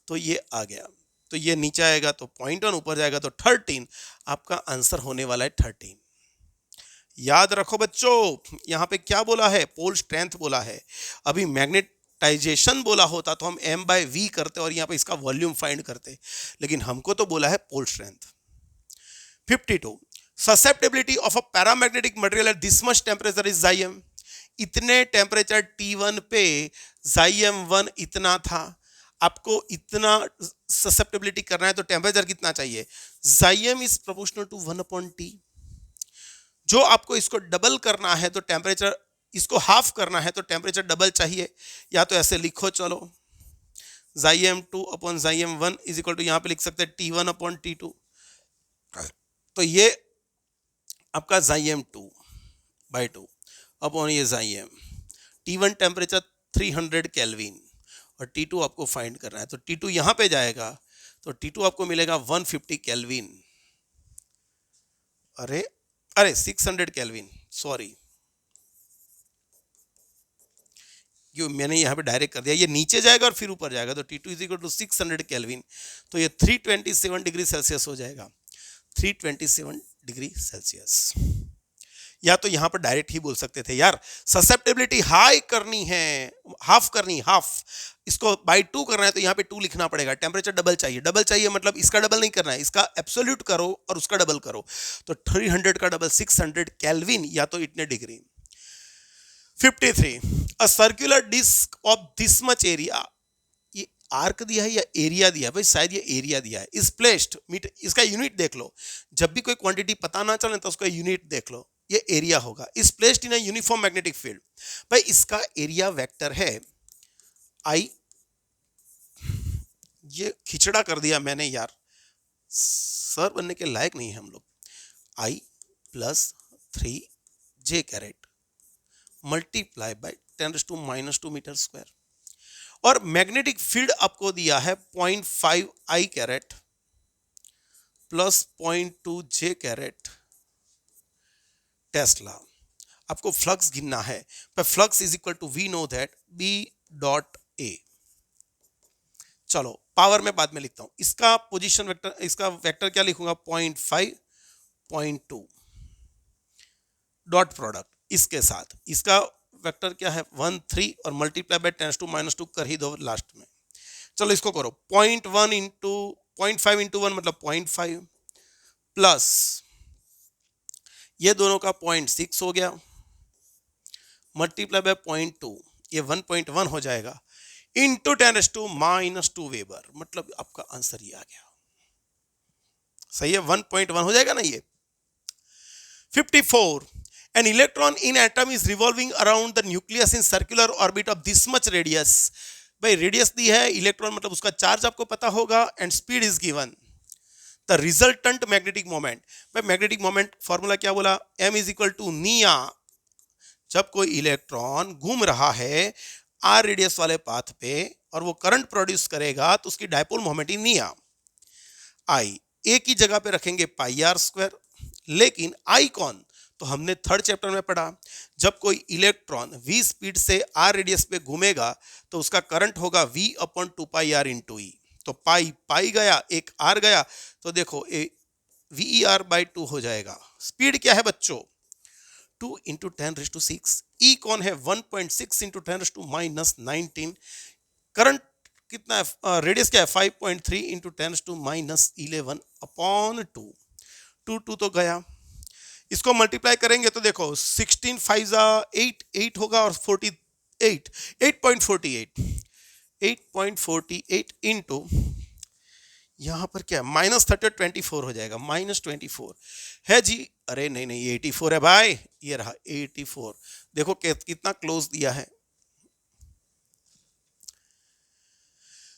तो ये आ गया, तो ये नीचे आएगा तो 0.1, ऊपर जाएगा तो 13। आपका आंसर होने वाला है 13। याद रखो बच्चों, यहां पे क्या बोला है? पोल स्ट्रेंथ बोला है। अभी मैग्नेटाइजेशन बोला होता तो हम m बाय वी करते और यहाँ पे इसका वॉल्यूम फाइंड करते, लेकिन हमको तो बोला है pole strength. 52 susceptibility of a paramagnetic material at this much temperature is Xm। इतने टेम्परेचर T1 पे Xm1 इतना था, आपको इतना ससेप्टेबिलिटी करना है तो टेम्परेचर कितना चाहिए? Xm is proportional to 1/T। जो आपको इसको डबल करना है तो टेम्परेचर, इसको हाफ करना है तो टेम्परेचर डबल चाहिए। या तो ऐसे लिखो, चलो Xm2 upon Xm1 is equal to, यहाँ पे लिख सकते हैं T1 अपॉन T2। तो ये आपका Xm2 बाई 2 अपॉन ये Xm। T1 टेम्परेचर 300 केल्विन और T2 आपको फाइंड करना है, तो T2 यहां पे जाएगा तो T2 आपको मिलेगा 150 केल्विन। अरे अरे 600 केल्विन, सॉरी, क्यों मैंने यहाँ पे डायरेक्ट कर दिया, ये नीचे जाएगा और फिर ऊपर जाएगा, तो T2 is equal to 600 kelvin, तो ये 327 डिग्री सेल्सियस हो जाएगा, 327 डिग्री सेल्सियस। या तो यहां पर डायरेक्ट ही बोल सकते थे यार, ससेप्टेबिलिटी हाई करनी है, हाफ करनी, हाफ इसको बाई 2 करना है तो यहाँ पे 2 लिखना पड़ेगा। टेम्परेचर डबल चाहिए, डबल चाहिए मतलब इसका डबल नहीं करना है, इसका एब्सोल्यूट करो और उसका डबल करो, तो 300 का डबल 600 केल्विन, या तो इतने डिग्री। 53 a circular disc of this much area, ये आर्क दिया है या एरिया दिया है? भाई शायद ये एरिया दिया है। इज प्लेस्ड, मीटर, इसका यूनिट देख लो, जब भी कोई क्वांटिटी पता ना चले तो उसका यूनिट देख लो, ये एरिया होगा। Is placed in a uniform magnetic field, भाई इसका एरिया वेक्टर है आई, ये खिचड़ा कर दिया मैंने यार, सर बनने के लायक नहीं है हम लोग। I plus 3 j multiply by 10⁻² metre square, और मैग्नेटिक फील्ड आपको दिया है 0.5 I caret plus 0.2 J caret tesla. आपको फ्लक्स गिनना है, पर flux is equal to we know that B dot A। चलो पावर में बाद में लिखता हूं, इसका पोजीशन वेक्टर, इसका वेक्टर क्या लिखूंगा? 0.5 0.2 डॉट प्रोडक्ट इसके साथ, इसका वेक्टर क्या है? 1 3 और मल्टीप्लाई बाय 10⁻² कर ही दो लास्ट में। चलो इसको करो, 0.1 इंटू 0.5 इंटू 1 मतलब 0.5 प्लस ये दोनों का 0.6 हो गया, मल्टीप्लाई बाय 0.2, ये 1.1 हो जाएगा, इंटू 10⁻² वेबर, मतलब आपका आंसर ये आ गया। सही है, 1.1 हो जाएगा ना ये। 54 an electron in atom is revolving around the nucleus in circular orbit of this much radius। भाई रेडियस दी है, इलेक्ट्रॉन मतलब उसका चार्ज आपको पता होगा, and speed is given. The resultant magnetic moment, भाई मैग्नेटिक मोमेंट फॉर्मूला क्या बोला? m इज इक्वल टू निया। जब कोई इलेक्ट्रॉन घूम रहा है r रेडियस वाले पाथ पे और वो करंट प्रोड्यूस करेगा तो उसकी डायपोल मोमेंट ही निया। आई ए की जगह पे रखेंगे πr², लेकिन आई कौन? तो हमने थर्ड चैप्टर में पढ़ा, जब कोई इलेक्ट्रॉन v स्पीड से r रेडियस पे घूमेगा तो उसका करंट होगा v अपॉन 2πr इंटू ई। तो पाई गया, एक r गया, तो देखो VER/2 हो जाएगा। स्पीड क्या है बच्चों? 2 इंटू 10⁻⁶। ई कौन है? 1.6 इंटू 10⁻⁻19। करंट कितना है? रेडियस क्या है? 5.3 इंटू 10⁻11 अपॉन 2। 2 तो गया, इसको मल्टीप्लाई करेंगे तो देखो 16 5 8 8 होगा और 48 8.48 8.48 इंटू यहाँ पर क्या है? -30 24 हो जाएगा, -24 है जी। अरे नहीं नहीं, ये 84 है भाई, ये रहा 84। देखो कितना क्लोज दिया है।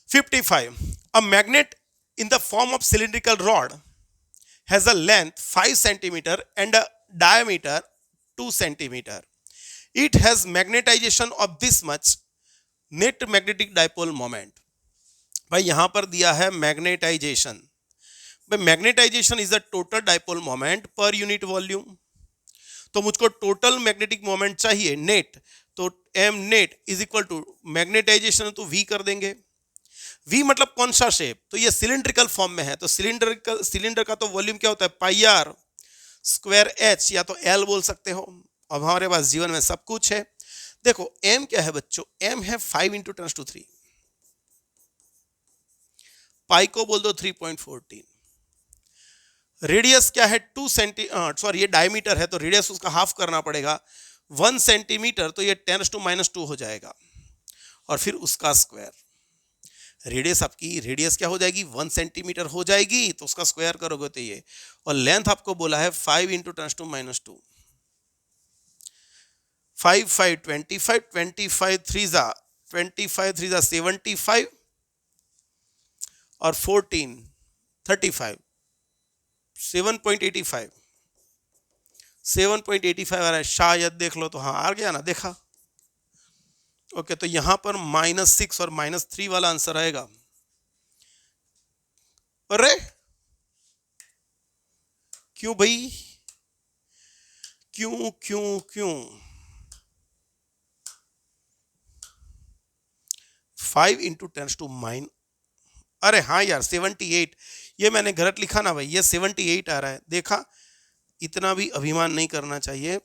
55. A magnet in the form of cylindrical rod has a length 5 centimeter and a diameter 2 centimeter. It has magnetization of this much, net magnetic dipole moment. भाई यहां पर दिया है मैग्नेटाइजेशन। भाई magnetisation is the total dipole moment per unit volume. तो मुझको total magnetic moment चाहिए net, तो M net is equal to magnetisation तो वी कर देंगे। वी मतलब कौन सा शेप? तो ये सिलिंड्रिकल फॉर्म में है, तो सिलेंडर का तो वॉल्यूम क्या होता है? पाई आर स्क्वायर एच, या तो एल बोल सकते हो। अब हमारे पास जीवन में सब कुछ है। देखो एम क्या है बच्चों? एम है 5 इंटू 10⁻³ पाई को बोल दो 3.14। रेडियस क्या है? 2 सॉरी ये डायमीटर है तो रेडियस उसका हाफ करना पड़ेगा, 1 सेंटीमीटर, तो ये 10⁻⁻² हो जाएगा और फिर उसका स्क्वायर। रेडियस आपकी रेडियस क्या हो जाएगी? 1 सेंटीमीटर हो जाएगी, तो उसका स्क्वायर करोगे तो ये, और लेंथ आपको बोला है 5 इंटू 10⁻²। 5 5 25, 25 3 जा 75 और 14 35, 7.85 7.85 आ रहा है शायद, देख लो तो हाँ आ गया ना, देखा। ओके, तो यहां पर -6 और -3 वाला आंसर आएगा। अरे क्यों भाई? क्यों क्यों क्यों? 5 इंटू 10⁻⁻, अरे हाँ यार 78, ये मैंने गलत लिखा ना भाई, ये 78 आ रहा है। देखा, इतना भी अभिमान नहीं करना चाहिए,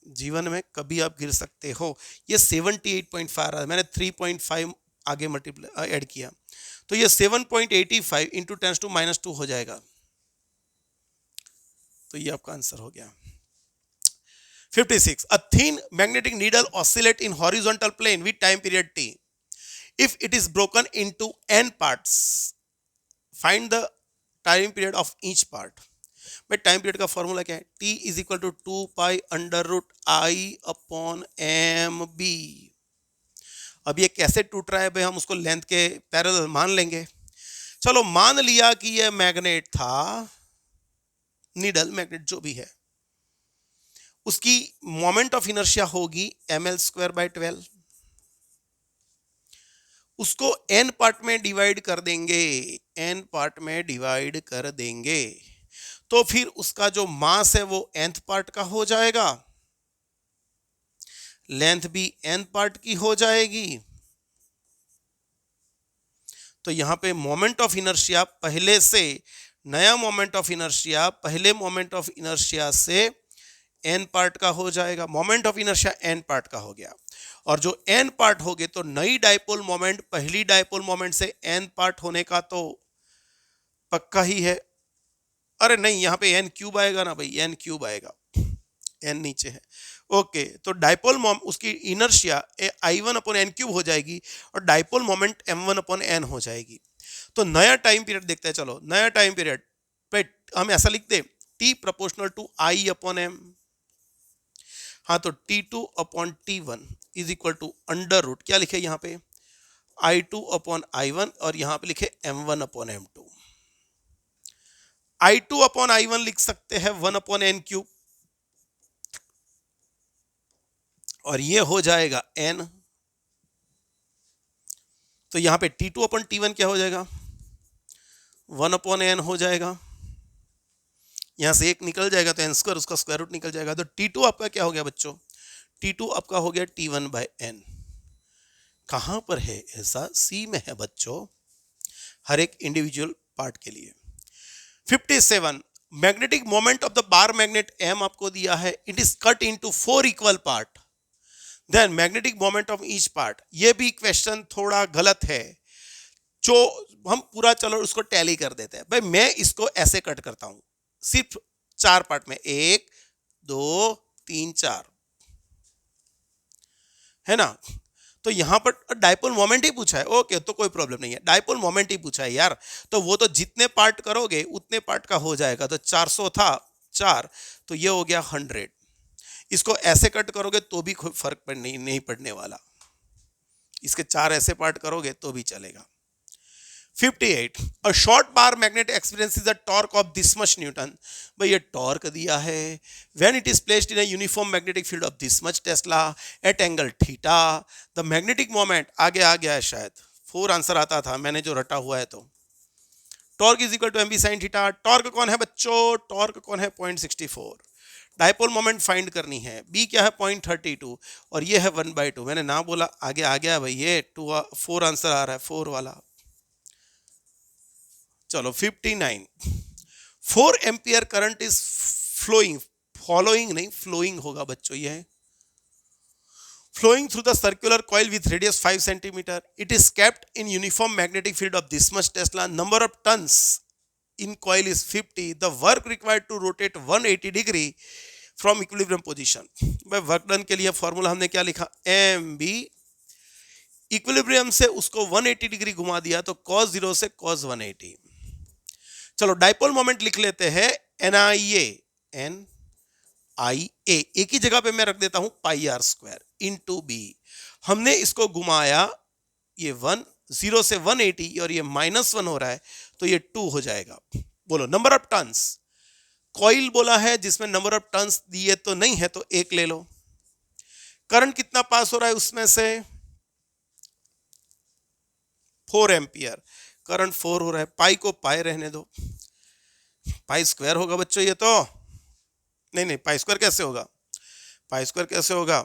जीवन में कभी आप गिर सकते हो। ये 78.5 आ रहा है, मैंने 3.5 आगे मल्टीप्लाई ऐड किया, तो ये 7.85 इंटू 10⁻² हो जाएगा। तो ये आपका आंसर हो गया। 56. A thin magnetic needle oscillate in horizontal plane with time period t. If it is broken into n parts, find the time period of each part. भाई टाइम पीरियड का फॉर्मूला क्या है? t is equal to 2π√i upon M B. अब ये कैसे टूट रहा है भाई? हम उसको लेंथ के पैरेलल मान लेंगे। चलो मान लिया कि ये मैग्नेट था, नीडल मैग्नेट जो भी है, उसकी मोमेंट ऑफ इनर्शिया होगी ml²/12। उसको n पार्ट में डिवाइड कर देंगे, n पार्ट में डिवाइड कर देंगे, तो फिर उसका जो मास है वो nth पार्ट का हो जाएगा, लेंथ भी n पार्ट की हो जाएगी। तो यहां पे मोमेंट ऑफ इनर्शिया पहले से, नया मोमेंट ऑफ इनर्शिया पहले मोमेंट ऑफ इनर्शिया से n पार्ट का हो जाएगा। Moment of inertia n part का हो गया, और जो n पार्ट हो गए तो नई डाइपोल मोमेंट पहली डाइपोल मोमेंट से n पार्ट होने का तो पक्का ही है। अरे नहीं, यहाँ पे n³ आएगा ना भाई, n³ आएगा, n नीचे है। ओके, तो डाइपोल उसकी इनर्शिया I1/n³ हो जाएगी और डाइपोल मोमेंट m1/n हो जाएगी। तो नया टाइम पीरियड देखते हैं। चलो नया टाइम पीरियड पे हम ऐसा लिखते t प्रोपोर्शनल टू I/m। हाँ, तो T2/T1 is equal to under root, क्या लिखे यहाँ पे? I2/I1, और यहाँ पे लिखे m1/m2। I2/I1 लिख सकते हैं 1/n³, और ये हो जाएगा n। तो यहां पे T2/T1 क्या हो जाएगा? 1/n हो जाएगा। यहाँ से एक निकल जाएगा तो एन स्क्वायर, उसका स्क्वायर रूट निकल जाएगा, तो T2 आपका क्या हो गया बच्चों? T2 आपका हो गया T1/n। कहाँ पर है ऐसा? सी में है बच्चों, हर एक इंडिविजुअल पार्ट के लिए। 57 magnetic moment of the bar magnet M आपको दिया है, it is cut into 4 equal part, then magnetic moment of each part. ये भी क्वेश्चन थोड़ा गलत है, जो हम पूरा चलो उसको टैली कर देते हैं। भाई मैं इसको ऐसे कट करता हूं, सिर्फ 4 पार्ट में, 1 2 3 4, है ना? तो यहां पर डाइपोल मोमेंट ही पूछा है, ओके तो कोई प्रॉब्लम नहीं है, डाइपोल मोमेंट ही पूछा है यार, तो वो तो जितने पार्ट करोगे उतने पार्ट का हो जाएगा। तो 400 था 4, तो ये हो गया 100। इसको ऐसे कट करोगे तो भी कोई फर्क नहीं पड़ने वाला, इसके 4 ऐसे पार्ट करोगे तो भी चलेगा। 58 a short bar magnet experiences a torque of this much newton. भाई ये टॉर्क दिया है, when it is placed in a uniform magnetic field of this much tesla at angle theta, the magnetic moment आगे आ गया है, शायद 4 answer आता था मैंने जो रटा हुआ है। तो torque is equal to M B sine theta. Torque कौन है बच्चों? टॉर्क कौन है? 0.64। डाइपोल मोमेंट फाइंड करनी है, बी क्या है? 0.32, और ये है 1/2। मैंने ना बोला, आगे आ गया भाई, ये 4 आंसर आ रहा है, 4 वाला। चलो 59 4 ampere current is flowing, following नहीं फ्लोइंग होगा बच्चों, ये है flowing through the circular coil with radius 5 centimeter. It is kept in uniform magnetic field of this much Tesla. Number of tons in coil is 50. The work required to rotate 180 degree from equilibrium position. भाई work done के लिए formula हमने क्या लिखा? M B, equilibrium से उसको 180 degree घुमा दिया तो cos 0 से cos 180। चलो डाइपोल मोमेंट लिख लेते हैं, एन आई ए, एक ही जगह पे मैं रख देता हूं पाई आर स्क्वायर इंटू बी। हमने इसको घुमाया, ये 1 0 से 180 और ये -1 हो रहा है, तो ये 2 हो जाएगा। बोलो नंबर ऑफ टर्न्स, कॉइल बोला है जिसमें नंबर ऑफ टर्न्स दिए तो नहीं है, तो 1 ले लो। करंट कितना पास हो रहा है उसमें से? 4 एम्पियर, करंट 4 हो रहा है। पाई को पाई रहने दो, पाई स्क्वायर होगा बच्चों ये तो, नहीं पाई स्क्वायर कैसे होगा? पाई स्क्वायर कैसे होगा?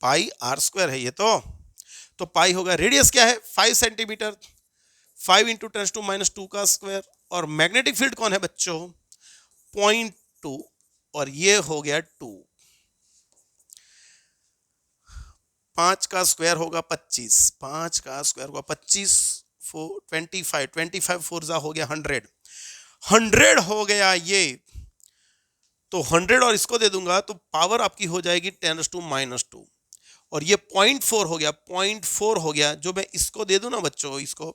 पाई आर स्क्वायर है ये तो पाई होगा। रेडियस क्या है? 5 सेंटीमीटर, 5 इंटू 10⁻² का स्क्वायर। और मैग्नेटिक फील्ड कौन है बच्चों? 0.2, और ये हो गया 2। 5 का स्क्वायर होगा 25, 5 का स्क्वायर होगा 25, 25 4 हो गया 100 हो गया ये। तो 100 और इसको दे दूंगा तो पावर आपकी हो जाएगी 10⁻², और ये 0.4 हो गया, 0.4 हो गया। जो मैं इसको दे दूं ना बच्चों, इसको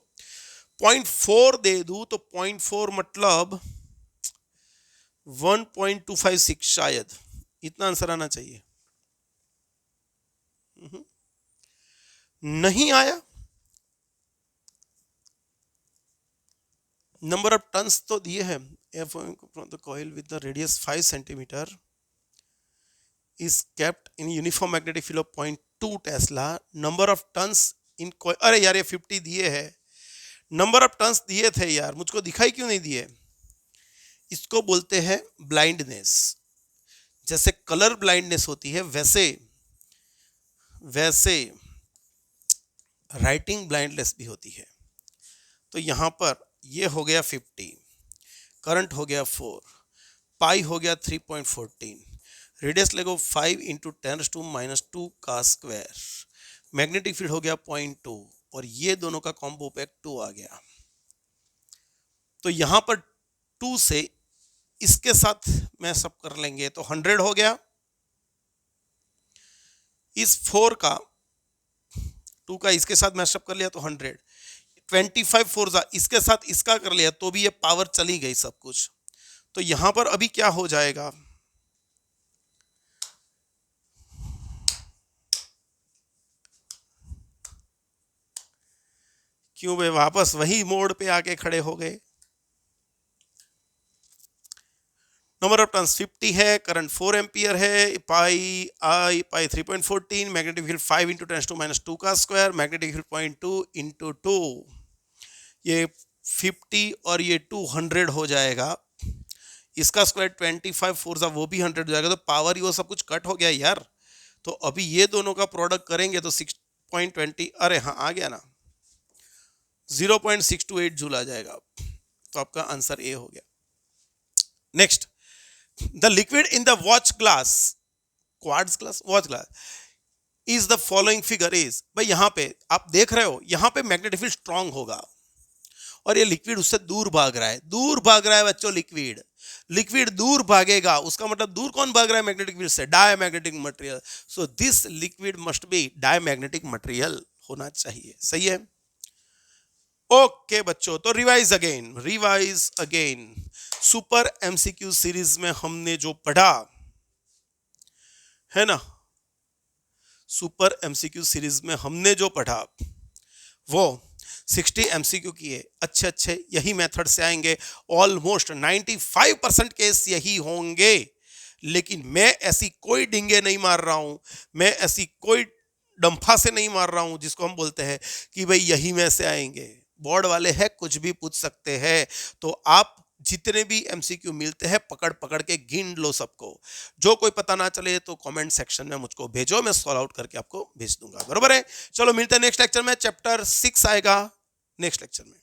0.4 दे दूं तो 0.4 मतलब 1.256, शायद इतना आंसर आना चाहिए। नहीं आया। नंबर ऑफ टन्स तो दिए हैं, F from the coil with the radius 5 centimeter is kept in uniform magnetic field of 0.2 Tesla. Number of tons in coil, अरे यार ये 50 दिए हैं, नंबर ऑफ टन्स दिए थे यार, मुझको दिखाई क्यों नहीं दिए? इसको बोलते हैं ब्लाइंडनेस। जैसे कलर ब्लाइंडनेस होती है वैसे राइटिंग ब्लाइंडनेस भी होती है। तो यहां पर ये हो गया 50, करंट हो गया 4, पाई हो गया 3.14, रेडियस लगो 5 इंटू 10⁻² का स्क्वायर, मैग्नेटिक फील्ड हो गया 0.2, और ये दोनों का कॉम्बो पे 2 आ गया। तो यहां पर 2 से इसके साथ मैं सब कर लेंगे तो 100 हो गया। इस 4 का 2 का इसके साथ मैशअप कर लिया तो 100, 25 4 इसके साथ इसका कर लिया तो भी ये पावर चली गई सब कुछ। तो यहां पर अभी क्या हो जाएगा? क्यों भाई वापस वही मोड पे आके खड़े हो गए? नंबर ऑफ टर्न्स 50 है, करंट 4 एम्पियर है, पाई 3.14, मैग्नेटिक फील्ड 5 इंटू 10⁻² का स्क्वायर, मैग्नेटिक फील्ड 0.2 इंटू 2, ये 50 और ये 200 हो जाएगा। इसका स्क्वायर 25 4 सा वो भी 100 हो जाएगा, तो पावर ही वो सब कुछ कट हो गया यार। तो अभी ये दोनों का प्रोडक्ट करेंगे तो 6.20, अरे हाँ आ गया ना, 0.628 जूल आ जाएगा। तो आपका आंसर ए हो गया। Next, the liquid in the watch glass, quartz glass, watch glass is the following figure is, भाई यहां पे आप देख रहे हो, यहां पे मैग्नेटिक फील्ड स्ट्रांग होगा और ये लिक्विड उससे दूर भाग रहा है, दूर भाग रहा है बच्चों। लिक्विड लिक्विड दूर भागेगा, उसका मतलब दूर कौन भाग रहा है मैग्नेटिक फील्ड से? Diamagnetic material. So this liquid must be diamagnetic material होना चाहिए। सही है। ओके बच्चों, तो revise again super MCQ series में हमने जो पढ़ा है ना, सुपर एमसीक्यू सीरीज में हमने जो पढ़ा वो 60 एमसीक्यू की है। अच्छे अच्छे यही मेथड से आएंगे, ऑलमोस्ट 95% केस यही होंगे। लेकिन मैं ऐसी कोई डिंगे नहीं मार रहा हूं, मैं ऐसी कोई डंफा से नहीं मार रहा हूं जिसको हम बोलते हैं कि भाई यही में से आएंगे। बोर्ड वाले हैं, कुछ भी पूछ सकते हैं। तो आप जितने भी एमसीक्यू मिलते हैं पकड़ पकड़ के गिन लो सबको। जो कोई पता ना चले तो कमेंट सेक्शन में मुझको भेजो, मैं सॉल्व आउट करके आपको भेज दूंगा। बरोबर है। चलो मिलते हैं नेक्स्ट लेक्चर में, चैप्टर 6 आएगा नेक्स्ट लेक्चर में।